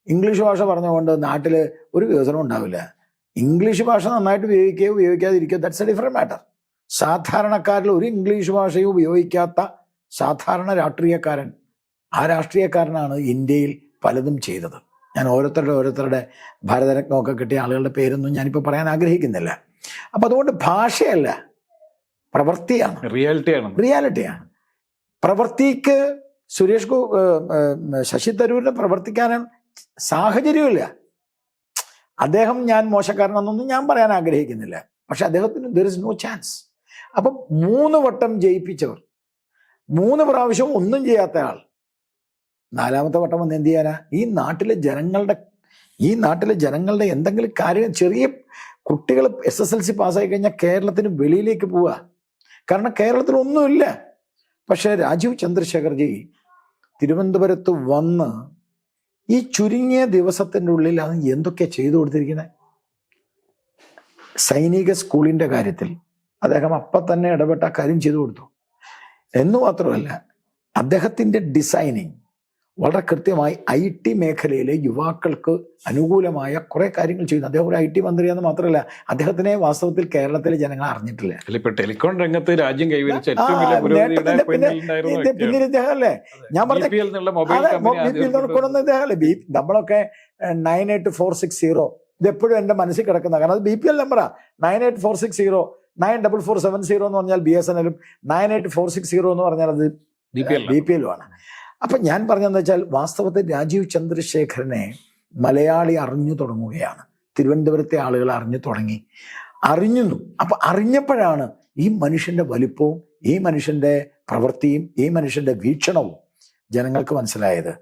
ഇംഗ്ലീഷ് ഭാഷ പറഞ്ഞുകൊണ്ട് നാട്ടിൽ ഒരു വികസനം ഉണ്ടാവില്ല. ഇംഗ്ലീഷ് ഭാഷ നന്നായിട്ട് ഉപയോഗിക്കുകയോ ഉപയോഗിക്കാതിരിക്കുകയോ, ദാറ്റ്സ് എ ഡിഫറെന്റ് മാറ്റർ. സാധാരണക്കാരിൽ ഒരു ഇംഗ്ലീഷ് ഭാഷയും ഉപയോഗിക്കാത്ത സാധാരണ രാഷ്ട്രീയക്കാരൻ, ആ രാഷ്ട്രീയക്കാരനാണ് ഇന്ത്യയിൽ പലതും ചെയ്തത്. ഞാൻ ഓരോരുത്തരുടെ ഭാരതരത്നമൊക്കെ കിട്ടിയ ആളുകളുടെ പേരൊന്നും ഞാനിപ്പോൾ പറയാൻ ആഗ്രഹിക്കുന്നില്ല. അപ്പം അതുകൊണ്ട് ഭാഷയല്ല, പ്രവൃത്തിയാണ്, റിയാലിറ്റിയാണ്. പ്രവൃത്തിക്ക് ശശി തരൂരിന് പ്രവർത്തിക്കാനും സാഹചര്യമില്ല. അദ്ദേഹം ഞാൻ മോശക്കാരനെന്നൊന്നും ഞാൻ പറയാൻ ആഗ്രഹിക്കുന്നില്ല. പക്ഷെ അദ്ദേഹത്തിന് ദർ ഇസ് നോ ചാൻസ്. അപ്പം 3 വട്ടം ജയിപ്പിച്ചവർ, 3 പ്രാവശ്യം ഒന്നും ചെയ്യാത്ത ആൾ 4-ാമത്തെ വട്ടം വന്ന് എന്ത് ചെയ്യാനാ? ഈ നാട്ടിലെ ജനങ്ങളുടെ എന്തെങ്കിലും കാര്യം, ചെറിയ കുട്ടികൾ SSLC പാസ്സായി കഴിഞ്ഞാൽ കേരളത്തിന് വെളിയിലേക്ക് പോവുക. കാരണം കേരളത്തിൽ ഒന്നുമില്ല. പക്ഷെ രാജീവ് ചന്ദ്രശേഖർജി തിരുവനന്തപുരത്ത് വന്ന് ഈ ചുരുങ്ങിയ ദിവസത്തിൻ്റെ ഉള്ളിൽ അത് എന്തൊക്കെ ചെയ്തു കൊടുത്തിരിക്കുന്നത്. സൈനിക സ്കൂളിൻ്റെ കാര്യത്തിൽ അദ്ദേഹം അപ്പം തന്നെ ഇടപെട്ട കാര്യം ചെയ്തു കൊടുത്തു. എന്നു മാത്രമല്ല, അദ്ദേഹത്തിൻ്റെ ഡിസൈനിങ് വളരെ കൃത്യമായി IT മേഖലയിലെ യുവാക്കൾക്ക് അനുകൂലമായ കുറെ കാര്യങ്ങൾ ചെയ്യുന്നു. അദ്ദേഹം ഒരു IT മന്ത്രിയെന്ന് മാത്രമല്ല, അദ്ദേഹത്തിനെ വാസ്തവത്തിൽ കേരളത്തിലെ ജനങ്ങൾ അറിഞ്ഞിട്ടില്ല. ഇപ്പൊ ടെലികോം രംഗത്ത് രാജ്യം കൈവരിച്ച ഏറ്റവും വലിയ പുരോഗതിയുടെ പിന്നെ ഇദ്ദേഹമല്ലേ ഞാൻ പറഞ്ഞ ഇദ്ദേഹമല്ലേ നമ്മളൊക്കെ 98460 ഇത് എപ്പോഴും എൻ്റെ മനസ്സിൽ കിടക്കുന്ന, കാരണം അത് BPL നമ്പറാ. 98460 94470 എന്ന് പറഞ്ഞാൽ BSNL-ഉം 98460 എന്ന് പറഞ്ഞാൽ അത് BPL-ഉം ആണ്. അപ്പൊ ഞാൻ പറഞ്ഞതെന്ന് വെച്ചാൽ, വാസ്തവത്തിൽ രാജീവ് ചന്ദ്രശേഖരനെ മലയാളി അറിഞ്ഞു തുടങ്ങുകയാണ്. തിരുവനന്തപുരത്തെ ആളുകൾ അറിഞ്ഞു. അപ്പൊ അറിഞ്ഞപ്പോഴാണ് ഈ മനുഷ്യന്റെ വലിപ്പവും ഈ മനുഷ്യന്റെ പ്രവൃത്തിയും ഈ മനുഷ്യന്റെ വീക്ഷണവും ജനങ്ങൾക്ക് മനസ്സിലായത്.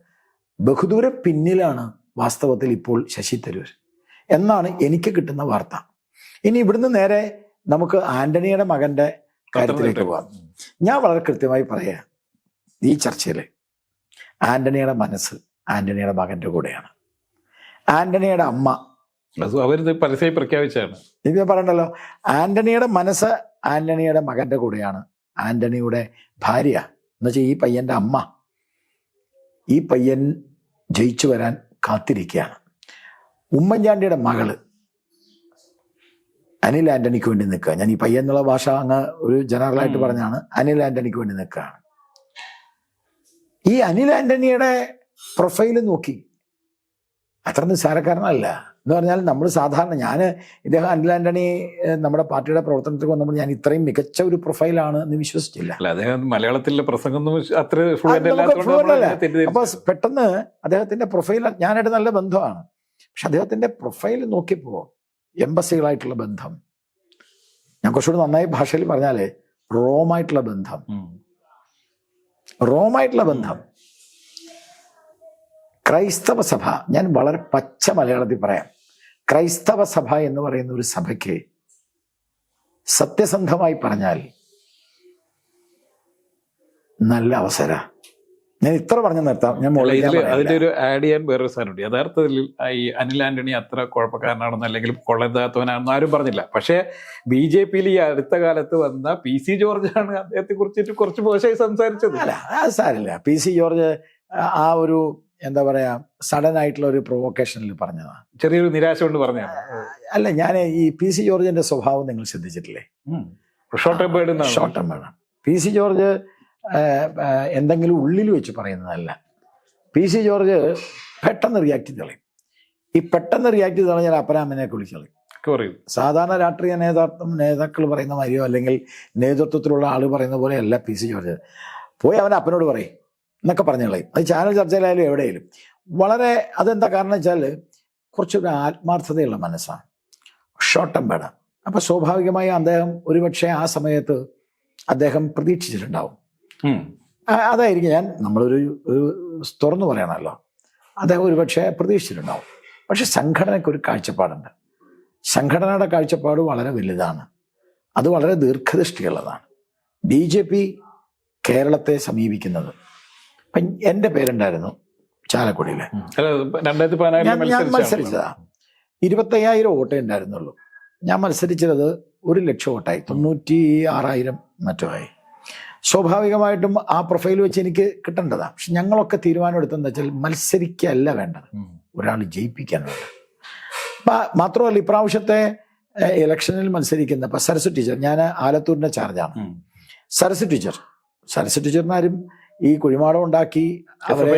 ബഹുദൂരം പിന്നിലാണ് വാസ്തവത്തിൽ ഇപ്പോൾ ശശി തരൂർ എന്നാണ് എനിക്ക് കിട്ടുന്ന വാർത്ത. ഇനി ഇവിടുന്ന് നേരെ നമുക്ക് ആന്റണിയുടെ മകന്റെ കാര്യത്തിലേക്ക് പോവാം. ഞാൻ വളരെ കൃത്യമായി പറയാം, ഈ ചർച്ചയിൽ ആന്റണിയുടെ മനസ്സ് ആന്റണിയുടെ മകന്റെ കൂടെയാണ്. ആന്റണിയുടെ അമ്മ പരസ്യമായി പ്രഖ്യാപിച്ചാണ്, ഇത് പറയണ്ടല്ലോ. ആന്റണിയുടെ മനസ്സ് ആന്റണിയുടെ മകന്റെ കൂടെയാണ്. ആന്റണിയുടെ ഭാര്യ എന്ന് വെച്ചാൽ ഈ പയ്യന്റെ അമ്മ, ഈ പയ്യൻ ജയിച്ചു വരാൻ കാത്തിരിക്കുകയാണ്. ഉമ്മൻചാണ്ടിയുടെ മകള് അനിൽ ആന്റണിക്ക് വേണ്ടി നിൽക്കുക. ഞാൻ ഈ പയ്യൻ എന്നുള്ള ഭാഷ അങ്ങ് ഒരു ജനറലായിട്ട് പറഞ്ഞാണ്. അനിൽ ആന്റണിക്ക് വേണ്ടി നിൽക്കുകയാണ്. ഈ അനിൽ ആന്റണിയുടെ പ്രൊഫൈല് നോക്കി, അത്ര നിസ്സാരക്കാരനല്ല. എന്ന് പറഞ്ഞാൽ നമ്മൾ സാധാരണ ഇദ്ദേഹം അനിൽ ആന്റണി നമ്മുടെ പാർട്ടിയുടെ പ്രവർത്തനത്തിൽ വന്നപ്പോൾ ഞാൻ ഇത്രയും മികച്ച ഒരു പ്രൊഫൈലാണ് എന്ന് വിശ്വസിച്ചില്ല. അദ്ദേഹം മലയാളത്തിലെ പ്രസംഗം അത്ര. അപ്പൊ പെട്ടെന്ന് അദ്ദേഹത്തിന്റെ പ്രൊഫൈൽ, ഞാനായിട്ട് നല്ല ബന്ധമാണ്, പക്ഷെ അദ്ദേഹത്തിന്റെ പ്രൊഫൈൽ നോക്കിയപ്പോ എംബസികളായിട്ടുള്ള ബന്ധം, ഞാൻ കുറച്ചുകൂടി നന്നായി ഭാഷയിൽ പറഞ്ഞാല് റോമായിട്ടുള്ള ബന്ധം, ക്രൈസ്തവ സഭ, ഞാൻ വളരെ പച്ച മലയാളത്തിൽ പറയാം, ക്രൈസ്തവ സഭ എന്ന് പറയുന്ന ഒരു സഭയ്ക്ക് സത്യസന്ധമായി പറഞ്ഞാൽ നല്ല അവസര. ഞാൻ ഇത്ര പറഞ്ഞു നിർത്താം. അതിന്റെ ഒരു ആഡ് ചെയ്യാൻ വേറൊരു സാധനമുണ്ട്. യഥാർത്ഥത്തിൽ ഈ അനിൽ ആന്റണി അത്ര കുഴപ്പക്കാരനാണെന്നോ അല്ലെങ്കിൽ കൊള്ളരുതാത്തവനാണെന്നോ ആരും പറഞ്ഞില്ല. പക്ഷേ BJP-യിൽ ഈ അടുത്ത കാലത്ത് വന്ന PC ജോർജാണ് അദ്ദേഹത്തെ കുറിച്ചിട്ട് കുറച്ച് മോശമായി സംസാരിച്ചത്. അല്ല, അത് സാരില്ല. PC ജോർജ് ആ ഒരു എന്താ പറയാ സഡൻ ആയിട്ടുള്ള ഒരു പ്രൊവോക്കേഷനിൽ പറഞ്ഞതാണ്, ചെറിയൊരു നിരാശ കൊണ്ട് പറഞ്ഞതാണ്. അല്ല, ഞാൻ ഈ PC ജോർജിന്റെ സ്വഭാവം നിങ്ങൾ ശ്രദ്ധിച്ചിട്ടില്ലേ? Short term. PC ജോർജ് എന്തെങ്കിലും ഉള്ളിൽ വെച്ച് പറയുന്നതല്ല. PC ജോർജ് പെട്ടെന്ന് റിയാക്ട് ചെയ്ത് കളയും. ഈ പെട്ടെന്ന് റിയാക്ട് ചെയ്ത് കളഞ്ഞാൽ അപ്പനാമ്മനെയൊക്കെ വിളിച്ചു കളയും. സാധാരണ രാഷ്ട്രീയ നേതാക്കൾ പറയുന്ന മാതിരിയോ അല്ലെങ്കിൽ നേതൃത്വത്തിലുള്ള ആൾ പറയുന്ന പോലെ അല്ല PC ജോർജ്. പോയി അവൻ അപ്പനോട് പറയും എന്നൊക്കെ പറഞ്ഞു കളയും. അത് ചാനൽ ചർച്ചയിലായാലും എവിടെയായാലും. വളരെ അതെന്താ കാരണം വെച്ചാൽ കുറച്ചൊരു ആത്മാർത്ഥതയുള്ള മനസ്സാണ്, ഷോർട്ട് ടെം വേണം. അപ്പൊ സ്വാഭാവികമായി അദ്ദേഹം ഒരുപക്ഷെ ആ സമയത്ത് അദ്ദേഹം പ്രതീക്ഷിച്ചിട്ടുണ്ടാവും. അതായിരിക്കും നമ്മളൊരു തുറന്നു പറയണമല്ലോ, അദ്ദേഹം ഒരുപക്ഷെ പ്രതീക്ഷിച്ചിട്ടുണ്ടാവും. പക്ഷെ സംഘടനയ്ക്ക് ഒരു കാഴ്ചപ്പാടുണ്ട്. സംഘടനയുടെ കാഴ്ചപ്പാട് വളരെ വലുതാണ്, അത് വളരെ ദീർഘദൃഷ്ടിയുള്ളതാണ്. BJP കേരളത്തെ സമീപിക്കുന്നത്, എൻ്റെ പേരുണ്ടായിരുന്നു ചാലക്കുടിയില്, ഞാൻ മത്സരിച്ചതാ. 25,000 വോട്ടേ ഉണ്ടായിരുന്നുള്ളൂ. ഞാൻ മത്സരിച്ചത് 1,00,000 വോട്ടായി, 96,000 മറ്റോ ആയി. സ്വാഭാവികമായിട്ടും ആ പ്രൊഫൈൽ വെച്ച് എനിക്ക് കിട്ടേണ്ടതാണ്. പക്ഷെ ഞങ്ങളൊക്കെ തീരുമാനം എടുത്തെന്ന് വെച്ചാൽ മത്സരിക്കല്ല വേണ്ടത്, ഒരാൾ ജയിപ്പിക്കാൻ വേണ്ടത്. മാത്രമല്ല ഇപ്രാവശ്യത്തെ ഇലക്ഷനിൽ മത്സരിക്കുന്ന ഇപ്പൊ സരസ്വ ടീച്ചർ, ഞാൻ ആലത്തൂരിന്റെ ചാർജാണ്. സരസ്വ ടീച്ചറിനാരും ഈ കുഴിമാടം ഉണ്ടാക്കി അവരെ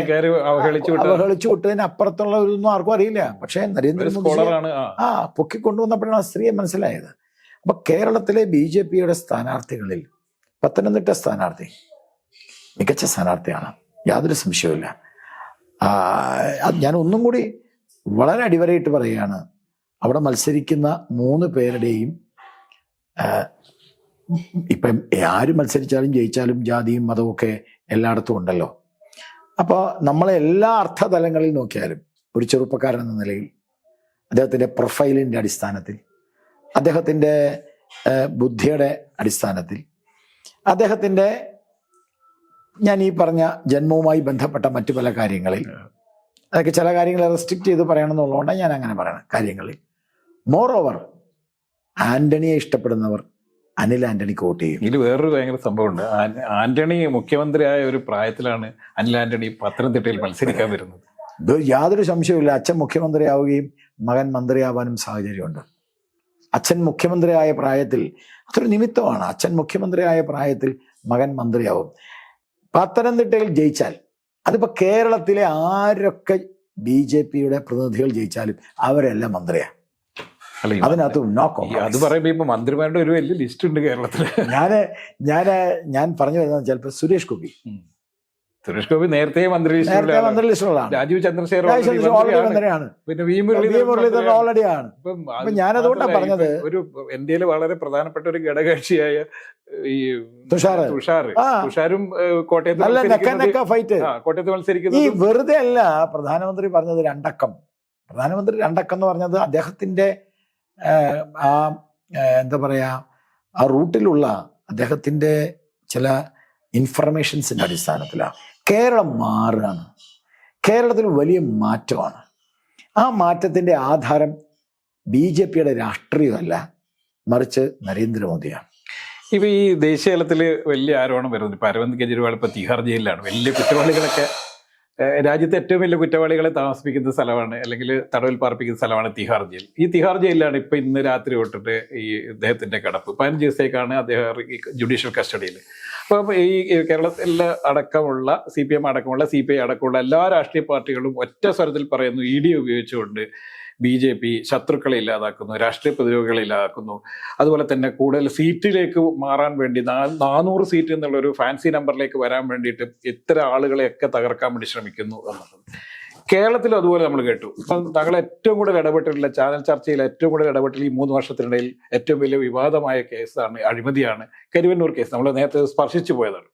അവഹേളിച്ചു വിട്ടതിന് അപ്പുറത്തുള്ള ഒന്നും ആർക്കും അറിയില്ല. പക്ഷെ നരേന്ദ്രമോദി പൊക്കിക്കൊണ്ടുവന്നപ്പോഴാണ് ആ സ്ത്രീയെ മനസ്സിലായത്. അപ്പൊ കേരളത്തിലെ BJP-യുടെ സ്ഥാനാർത്ഥികളിൽ പത്തനംതിട്ട സ്ഥാനാർത്ഥി മികച്ച സ്ഥാനാർത്ഥിയാണ്. യാതൊരു സംശയവുമില്ല. അത് ഞാൻ ഒന്നും കൂടി വളരെ അടിവരയിട്ട് പറയുകയാണ്, അവിടെ മത്സരിക്കുന്ന 3 പേരുടെയും ഇപ്പം ആര് മത്സരിച്ചാലും ജയിച്ചാലും ജാതിയും മതവും ഒക്കെ എല്ലായിടത്തും ഉണ്ടല്ലോ. അപ്പോൾ നമ്മളെ എല്ലാ അർത്ഥതലങ്ങളിൽ നോക്കിയാലും ഒരു ചെറുപ്പക്കാരൻ എന്ന നിലയിൽ അദ്ദേഹത്തിൻ്റെ പ്രൊഫൈലിൻ്റെ അടിസ്ഥാനത്തിൽ, അദ്ദേഹത്തിൻ്റെ ബുദ്ധിയുടെ അടിസ്ഥാനത്തിൽ, അദ്ദേഹത്തിൻ്റെ ഞാൻ ഈ പറഞ്ഞ ജന്മവുമായി ബന്ധപ്പെട്ട മറ്റു പല കാര്യങ്ങളിൽ, അതൊക്കെ ചില കാര്യങ്ങളെ റെസ്ട്രിക്റ്റ് ചെയ്ത് പറയണമെന്നുള്ളതുകൊണ്ടാണ് ഞാൻ അങ്ങനെ പറയണം കാര്യങ്ങളിൽ. മോർ ഓവർ ആന്റണിയെ ഇഷ്ടപ്പെടുന്നവർ അനിൽ ആന്റണിക്ക് വോട്ട് ചെയ്യും. ഇതിൽ വേറൊരു ഭയങ്കര സംഭവമുണ്ട്. ആന്റണി മുഖ്യമന്ത്രിയായ ഒരു പ്രായത്തിലാണ് അനിൽ ആന്റണി പത്തനംതിട്ടയിൽ മത്സരിക്കാൻ വരുന്നത്. ഇത് യാതൊരു സംശയവുമില്ല. അച്ഛൻ മുഖ്യമന്ത്രിയാവുകയും മകൻ മന്ത്രിയാവാനും സാഹചര്യമുണ്ട്. അച്ഛൻ മുഖ്യമന്ത്രിയായ പ്രായത്തിൽ അതൊരു നിമിത്തമാണ്. അച്ഛൻ മുഖ്യമന്ത്രിയായ പ്രായത്തിൽ മകൻ മന്ത്രിയാവും. പത്തനംതിട്ടയിൽ ജയിച്ചാൽ, അതിപ്പോ കേരളത്തിലെ ആരൊക്കെ BJPയുടെ പ്രതിനിധികൾ ജയിച്ചാലും അവരെല്ലാം മന്ത്രിയാണ്. അതിനകത്ത് നോ കോംപ്രമൈസ്. അത് പറയുമ്പോ ഇപ്പൊ മന്ത്രിമാരുടെ ഒരു വലിയ ലിസ്റ്റ് ഉണ്ട് കേരളത്തില്. ഞാൻ പറഞ്ഞു വരുന്നത് ചിലപ്പോ സുരേഷ് ഗോപി നേരത്തെ മന്ത്രി ലിസ്റ്റുകളാണ്. രാജീവ് ചന്ദ്രശേഖർ മന്ത്രിയാണ്. പിന്നെ ഓൾറെഡിയാണ്. ഞാനതുകൊണ്ടാണ് പറഞ്ഞത് ഒരു ഇന്ത്യയിലെ വളരെ പ്രധാനപ്പെട്ട ഒരു ഘടകകക്ഷിയായ ഈ തുഷാറും കോട്ടയത്ത് മത്സരിക്കുന്നത് ഈ വെറുതെ അല്ല. പ്രധാനമന്ത്രി പറഞ്ഞത് രണ്ടക്കം എന്ന് പറഞ്ഞത് അദ്ദേഹത്തിന്റെ എന്താ പറയാ ആ റൂട്ടിലുള്ള അദ്ദേഹത്തിന്റെ ചില ഇൻഫർമേഷൻസിന്റെ അടിസ്ഥാനത്തിലാണ്. കേരളം മാറുകയാണ്. കേരളത്തിൽ വലിയ മാറ്റമാണ്. ആ മാറ്റത്തിന്റെ ആധാരം BJPയുടെ രാഷ്ട്രീയമല്ല, മറിച്ച് നരേന്ദ്രമോദിയാണ്. ഇപ്പൊ ഈ ദേശീയ തലത്തില് വലിയ ആരോപണം വരുന്നത് ഇപ്പൊ അരവിന്ദ് കെജ്രിവാൾ ഇപ്പൊ തിഹാർ ജയിലിലാണ്. വലിയ കുറ്റവാളികളൊക്കെ, രാജ്യത്തെ ഏറ്റവും വലിയ കുറ്റവാളികളെ താമസിപ്പിക്കുന്ന സ്ഥലമാണ്, അല്ലെങ്കിൽ തടവിൽ പാർപ്പിക്കുന്ന സ്ഥലമാണ് തിഹാർ ജയിൽ. ഈ തിഹാർ ജയിലിലാണ് ഇപ്പൊ ഇന്ന് രാത്രി തൊട്ടിട്ട് ഈ അദ്ദേഹത്തിന്റെ കിടപ്പ്. 15 ദിവസത്തേക്കാണ് അദ്ദേഹം ജുഡീഷ്യൽ കസ്റ്റഡിയിൽ. അപ്പോൾ ഈ കേരളത്തിലെ അടക്കമുള്ള CPM അടക്കമുള്ള CPI അടക്കമുള്ള എല്ലാ രാഷ്ട്രീയ പാർട്ടികളും ഒറ്റ സ്വരത്തിൽ പറയുന്നു, ED ഉപയോഗിച്ചുകൊണ്ട് BJP ശത്രുക്കളെ ഇല്ലാതാക്കുന്നു, രാഷ്ട്രീയ പ്രതിരോധികളെ ഇല്ലാതാക്കുന്നു. അതുപോലെ തന്നെ കൂടുതൽ സീറ്റിലേക്ക് മാറാൻ വേണ്ടി 400 സീറ്റ് എന്നുള്ള ഒരു ഫാൻസി നമ്പറിലേക്ക് വരാൻ വേണ്ടിയിട്ട് ഇത്തരം ആളുകളെയൊക്കെ തകർക്കാൻ വേണ്ടി ശ്രമിക്കുന്നു എന്നുള്ളത്. കേരളത്തിലും അതുപോലെ നമ്മൾ കേട്ടു. ഇപ്പം താങ്കൾ ഏറ്റവും കൂടുതൽ ഇടപെട്ടിട്ടുള്ള ചാനൽ ചർച്ചയിൽ ഏറ്റവും കൂടുതൽ ഇടപെട്ടില്ല ഈ 3 വർഷത്തിനിടയിൽ ഏറ്റവും വലിയ വിവാദമായ കേസാണ്, അഴിമതിയാണ് കരുവന്നൂർ കേസ്. നമ്മൾ നേരത്തെ സ്പർശിച്ചു പോയതാണ്.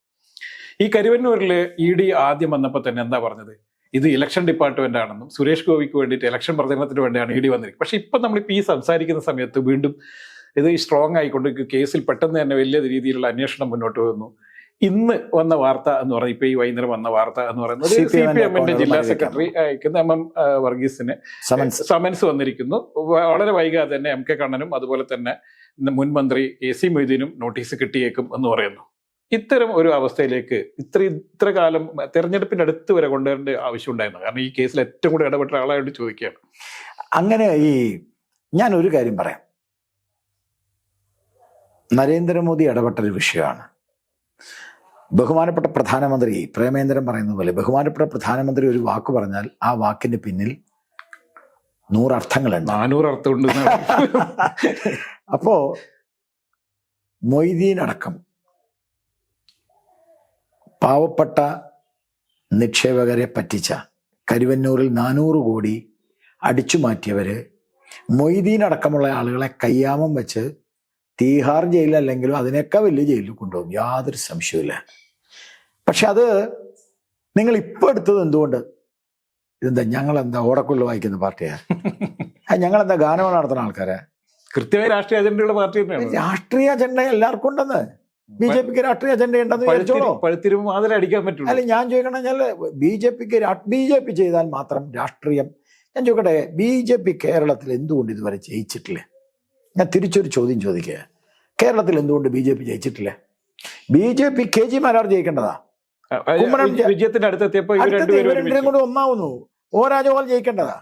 ഈ കരുവന്നൂരിൽ ED ആദ്യം വന്നപ്പോൾ തന്നെ എന്താ പറഞ്ഞത്? ഇത് ഇലക്ഷൻ ഡിപ്പാർട്ട്മെന്റ് ആണെന്നും സുരേഷ് ഗോപിക്ക് വേണ്ടിയിട്ട് ഇലക്ഷൻ പ്രചരണത്തിന് വേണ്ടിയാണ് ED വന്നിരിക്കുന്നത്. പക്ഷെ ഇപ്പം നമ്മളിപ്പോൾ ഈ സംസാരിക്കുന്ന സമയത്ത് വീണ്ടും ഇത് സ്ട്രോങ് ആയിക്കൊണ്ട് കേസിൽ പെട്ടെന്ന് തന്നെ വലിയ രീതിയിലുള്ള അന്വേഷണം മുന്നോട്ട് വന്നു. ഇന്ന് വന്ന വാർത്ത എന്ന് പറയുന്നത്, ഇപ്പൊ ഈ വൈകുന്നേരം വന്ന വാർത്ത എന്ന് പറയുന്നത് CPM ജില്ലാ സെക്രട്ടറി അയക്കുന്ന MM വർഗീസിന് സമൻസ് വന്നിരിക്കുന്നു. വളരെ വൈകാതെ തന്നെ MK കണ്ണനും അതുപോലെ തന്നെ മുൻ മന്ത്രി AC മൊയ്തീനും നോട്ടീസ് കിട്ടിയേക്കും എന്ന് പറയുന്നു. ഇത്തരം ഒരു അവസ്ഥയിലേക്ക് ഇത്ര കാലം തെരഞ്ഞെടുപ്പിന്റെ അടുത്ത് വരെ കൊണ്ടുവരേണ്ട ആവശ്യം ഉണ്ടായിരുന്നു. കാരണം ഈ കേസിൽ ഏറ്റവും കൂടുതൽ ഇടപെട്ട ആളായിട്ട് ചോദിക്കുകയാണ്. അങ്ങനെ ഞാൻ ഒരു കാര്യം പറയാം. നരേന്ദ്രമോദി ഇടപെട്ടൊരു വിഷയമാണ്. ബഹുമാനപ്പെട്ട പ്രധാനമന്ത്രി പ്രേമേന്ദ്രൻ പറയുന്നത് പോലെ ബഹുമാനപ്പെട്ട പ്രധാനമന്ത്രി ഒരു വാക്ക് പറഞ്ഞാൽ ആ വാക്കിന്റെ പിന്നിൽ 100 അർത്ഥങ്ങളുണ്ട്, 400 അർത്ഥമുണ്ട്. അപ്പോ മൊയ്തീൻ അടക്കം പാവപ്പെട്ട നിക്ഷേപകരെ പറ്റിച്ച, കരുവന്നൂരിൽ 400 കോടി അടിച്ചു മാറ്റിയവര്, മൊയ്തീൻ അടക്കമുള്ള ആളുകളെ കയ്യാമം വെച്ച് തീഹാർ ജയിലിൽ അല്ലെങ്കിലും അതിനേക്കാൾ വലിയ ജയിലിൽ കൊണ്ടുപോകും, യാതൊരു സംശയമില്ല. പക്ഷെ അത് നിങ്ങൾ ഇപ്പൊ എടുത്തത് എന്തുകൊണ്ട്? ഇതെന്താ ഞങ്ങളെന്താ ഓടക്കുള്ള വായിക്കുന്ന പാർട്ടിയാ? ഞങ്ങളെന്താ ഗാനമേള നടത്തുന്ന ആൾക്കാരാ? കൃത്യമായ രാഷ്ട്രീയ അജണ്ടയുള്ള പാർട്ടി തന്നെയാണ്. രാഷ്ട്രീയ അജണ്ട എല്ലാവർക്കും ഉണ്ടെന്ന്. BJPക്ക് രാഷ്ട്രീയ അജണ്ട ഉണ്ടെന്ന് വിചാരിച്ചോളൂ. അടിക്കാൻ പറ്റും. അല്ല, ഞാൻ ചോദിക്കണമെങ്കിൽ BJP ചെയ്താൽ മാത്രം രാഷ്ട്രീയം. ഞാൻ ചോദിക്കട്ടെ, BJP കേരളത്തിൽ എന്തുകൊണ്ട് ഇതുവരെ ജയിച്ചിട്ടില്ല? ഞാൻ തിരിച്ചൊരു ചോദ്യം ചോദിക്കുക. കേരളത്തിൽ എന്തുകൊണ്ട് BJP ജയിച്ചിട്ടില്ല? BJP KG Marar ജയിക്കേണ്ടതാ. വിജയത്തിന്റെ അടുത്തെത്തിയപ്പോ ഇവരും കൂടി ഒന്നാവുന്നു. O രാജഗോപാൽ ജയിക്കേണ്ടതാ.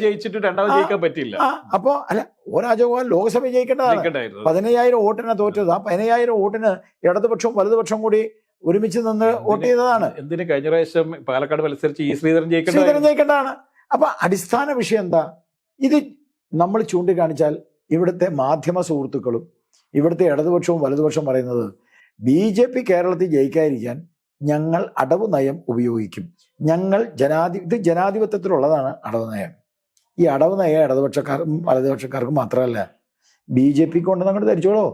ജയിച്ചിട്ട് രണ്ടാമത് ജയിക്കാൻ പറ്റില്ല. അപ്പോ അല്ല, O രാജഗോപാൽ ലോക്സഭ ജയിക്കേണ്ടതാണ്. 15,000 വോട്ടിന് തോറ്റതാ. 15,000 വോട്ടിന് ഇടതുപക്ഷവും വലതുപക്ഷവും കൂടി ഒരുമിച്ച് നിന്ന് വോട്ട് ചെയ്തതാണ്. എന്തിന് കഴിഞ്ഞ പ്രാവശ്യം പാലക്കാട് മത്സരിച്ച് ശ്രീധരൻ ജയിക്കേണ്ടതാണ്. അപ്പൊ അടിസ്ഥാന വിഷയം എന്താ? ഇത് നമ്മൾ ചൂണ്ടിക്കാണിച്ചാൽ ഇവിടുത്തെ മാധ്യമ സുഹൃത്തുക്കളും ഇവിടുത്തെ ഇടതുപക്ഷവും വലതുപക്ഷവും പറയുന്നത് BJP കേരളത്തിൽ ജയിക്കാതിരിക്കാൻ ഞങ്ങൾ അടവ് നയം ഉപയോഗിക്കും. ഞങ്ങൾ ഇത് ജനാധിപത്യത്തിലുള്ളതാണ് അടവ് നയം. ഈ അടവ് നയം ഇടതുപക്ഷക്കാർക്കും വലതുപക്ഷക്കാർക്കും മാത്രമല്ല, BJP കൊണ്ടെന്ന് അങ്ങോട്ട് ധരിച്ചോളൂ.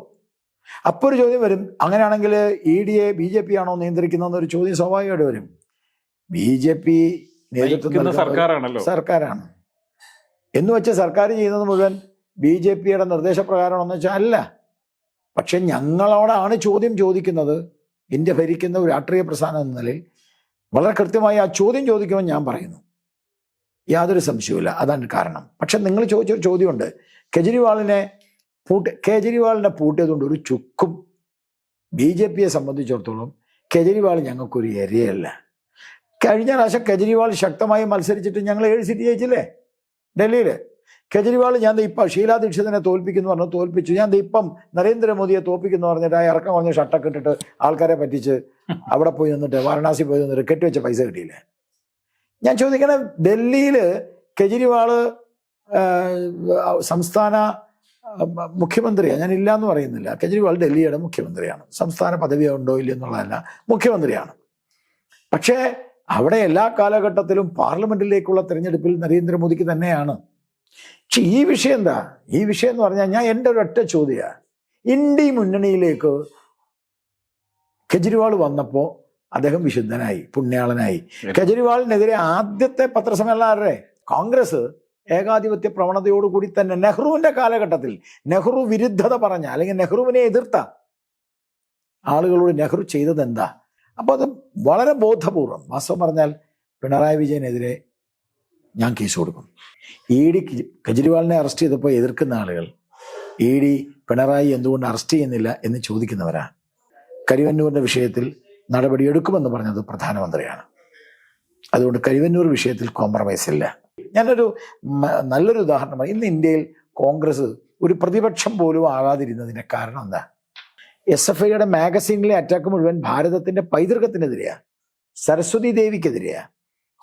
അപ്പോൾ ഒരു ചോദ്യം വരും, അങ്ങനെയാണെങ്കിൽ ED-യെ BJP ആണോ നിയന്ത്രിക്കുന്നതെന്നൊരു ചോദ്യം സ്വാഭാവികമായിട്ട് വരും. BJP നേതൃത്വം സർക്കാരാണല്ലോ, സർക്കാരാണ് എന്ന് വെച്ചാൽ സർക്കാർ ചെയ്യുന്നത് മുഴുവൻ BJP-യുടെ നിർദ്ദേശപ്രകാരമാണെന്ന് വെച്ചാൽ അല്ല. പക്ഷെ ഞങ്ങളോടാണ് ചോദ്യം ചോദിക്കുന്നത്. ഇന്ത്യ ഭരിക്കുന്ന ഒരു രാഷ്ട്രീയ പ്രസ്ഥാനം എന്ന നിലയിൽ വളരെ കൃത്യമായി ആ ചോദ്യം ചോദിക്കുമ്പോൾ ഞാൻ പറയുന്നു, യാതൊരു സംശയവുമില്ല, അതാണ് കാരണം. പക്ഷെ നിങ്ങൾ ചോദിച്ചൊരു ചോദ്യമുണ്ട്, കേജ്രിവാളിനെ പൂട്ടിയതുകൊണ്ട് ഒരു ചുക്കും. BJP-യെ സംബന്ധിച്ചിടത്തോളം കേജ്രിവാൾ ഞങ്ങൾക്കൊരു എരയല്ല. കഴിഞ്ഞ പ്രാവശ്യം കേജ്രിവാൾ ശക്തമായി മത്സരിച്ചിട്ട് ഞങ്ങൾ 7 സീറ്റ് ജയിച്ചില്ലേ ഡൽഹിയിൽ. കേജ്രിവാൾ ഞാൻ ഇപ്പം ഷീലാ ദീക്ഷിതിനെ തോൽപ്പിക്കുന്നു പറഞ്ഞു, തോൽപ്പിച്ചു. ഞാൻ ഇപ്പം നരേന്ദ്രമോദിയെ തോൽപ്പിക്കുന്നു പറഞ്ഞിട്ട് ആ ഇറക്കം പറഞ്ഞ് ഷട്ടൊക്കെ ഇട്ടിട്ട് ആൾക്കാരെ പറ്റിച്ച് അവിടെ പോയി നിന്നിട്ട് വാരണാസി പോയി നിന്നിട്ട് കെട്ടിവെച്ച പൈസ കിട്ടിയില്ലേ. ഞാൻ ചോദിക്കണേ, ഡൽഹിയിൽ കേജ്രിവാൾ സംസ്ഥാന മുഖ്യമന്ത്രിയാണ്, ഞാൻ ഇല്ല എന്ന് പറയുന്നില്ല. കേജ്രിവാൾ ഡൽഹിയുടെ മുഖ്യമന്ത്രിയാണ്. സംസ്ഥാന പദവിയോ ഉണ്ടോ ഇല്ല എന്നുള്ളതല്ല, മുഖ്യമന്ത്രിയാണ്. പക്ഷേ അവിടെ എല്ലാ കാലഘട്ടത്തിലും പാർലമെന്റിലേക്കുള്ള തെരഞ്ഞെടുപ്പിൽ നരേന്ദ്രമോദിക്ക് തന്നെയാണ്. പക്ഷെ ഈ വിഷയം എന്താ? ഈ വിഷയം എന്ന് പറഞ്ഞാൽ എൻ്റെ ഒരു ഒറ്റ ചോദ്യമാണ്, ഇന്ത്യ മുന്നണിയിലേക്ക് കേജ്രിവാൾ വന്നപ്പോൾ അദ്ദേഹം വിശുദ്ധനായി, പുണ്യാളനായി. കേജ്രിവാളിനെതിരെ ആദ്യത്തെ പത്രസമ്മേളനം ആരുടെ? കോൺഗ്രസ് ഏകാധിപത്യ പ്രവണതയോടുകൂടി തന്നെ നെഹ്റുവിന്റെ കാലഘട്ടത്തിൽ നെഹ്റു വിരുദ്ധത പറഞ്ഞ അല്ലെങ്കിൽ നെഹ്റുവിനെ എതിർത്ത ആളുകളോട് നെഹ്റു ചെയ്തത് എന്താ? അപ്പോൾ അത് വളരെ ബോധപൂർവം, വാസ്തവം പറഞ്ഞാൽ പിണറായി വിജയനെതിരെ ഞാൻ കേസ് കൊടുക്കും. ED കേജ്രിവാളിനെ അറസ്റ്റ് ചെയ്തപ്പോൾ എതിർക്കുന്ന ആളുകൾ ED പിണറായി എന്തുകൊണ്ട് അറസ്റ്റ് ചെയ്യുന്നില്ല എന്ന് ചോദിക്കുന്നവരാണ്. കരിവന്നൂരിന്റെ വിഷയത്തിൽ നടപടിയെടുക്കുമെന്ന് പറഞ്ഞത് പ്രധാനമന്ത്രിയാണ്. അതുകൊണ്ട് കരിവന്നൂർ വിഷയത്തിൽ കോംപ്രമൈസ് ഇല്ല. ഞാനൊരു നല്ലൊരു ഉദാഹരണമാണ്. ഇന്ന് ഇന്ത്യയിൽ കോൺഗ്രസ് ഒരു പ്രതിപക്ഷം പോലും ആകാതിരുന്നതിന്റെ കാരണം എന്താ? SFIയുടെ മാഗസീനിലെ അറ്റാക്ക് മുഴുവൻ ഭാരതത്തിന്റെ പൈതൃകത്തിനെതിരെയാ, സരസ്വതി ദേവിക്കെതിരെയാ,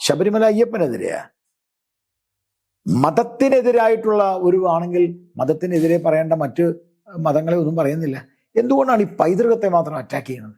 ശബരിമല അയ്യപ്പനെതിരെയാ, മതത്തിനെതിരായിട്ടുള്ള ഒരു ആണെങ്കിൽ മതത്തിനെതിരെ പറയേണ്ട മറ്റ് മതങ്ങളെ ഒന്നും പറയുന്നില്ല. എന്തുകൊണ്ടാണ് ഈ പൈതൃകത്തെ മാത്രം അറ്റാക്ക് ചെയ്യുന്നത്?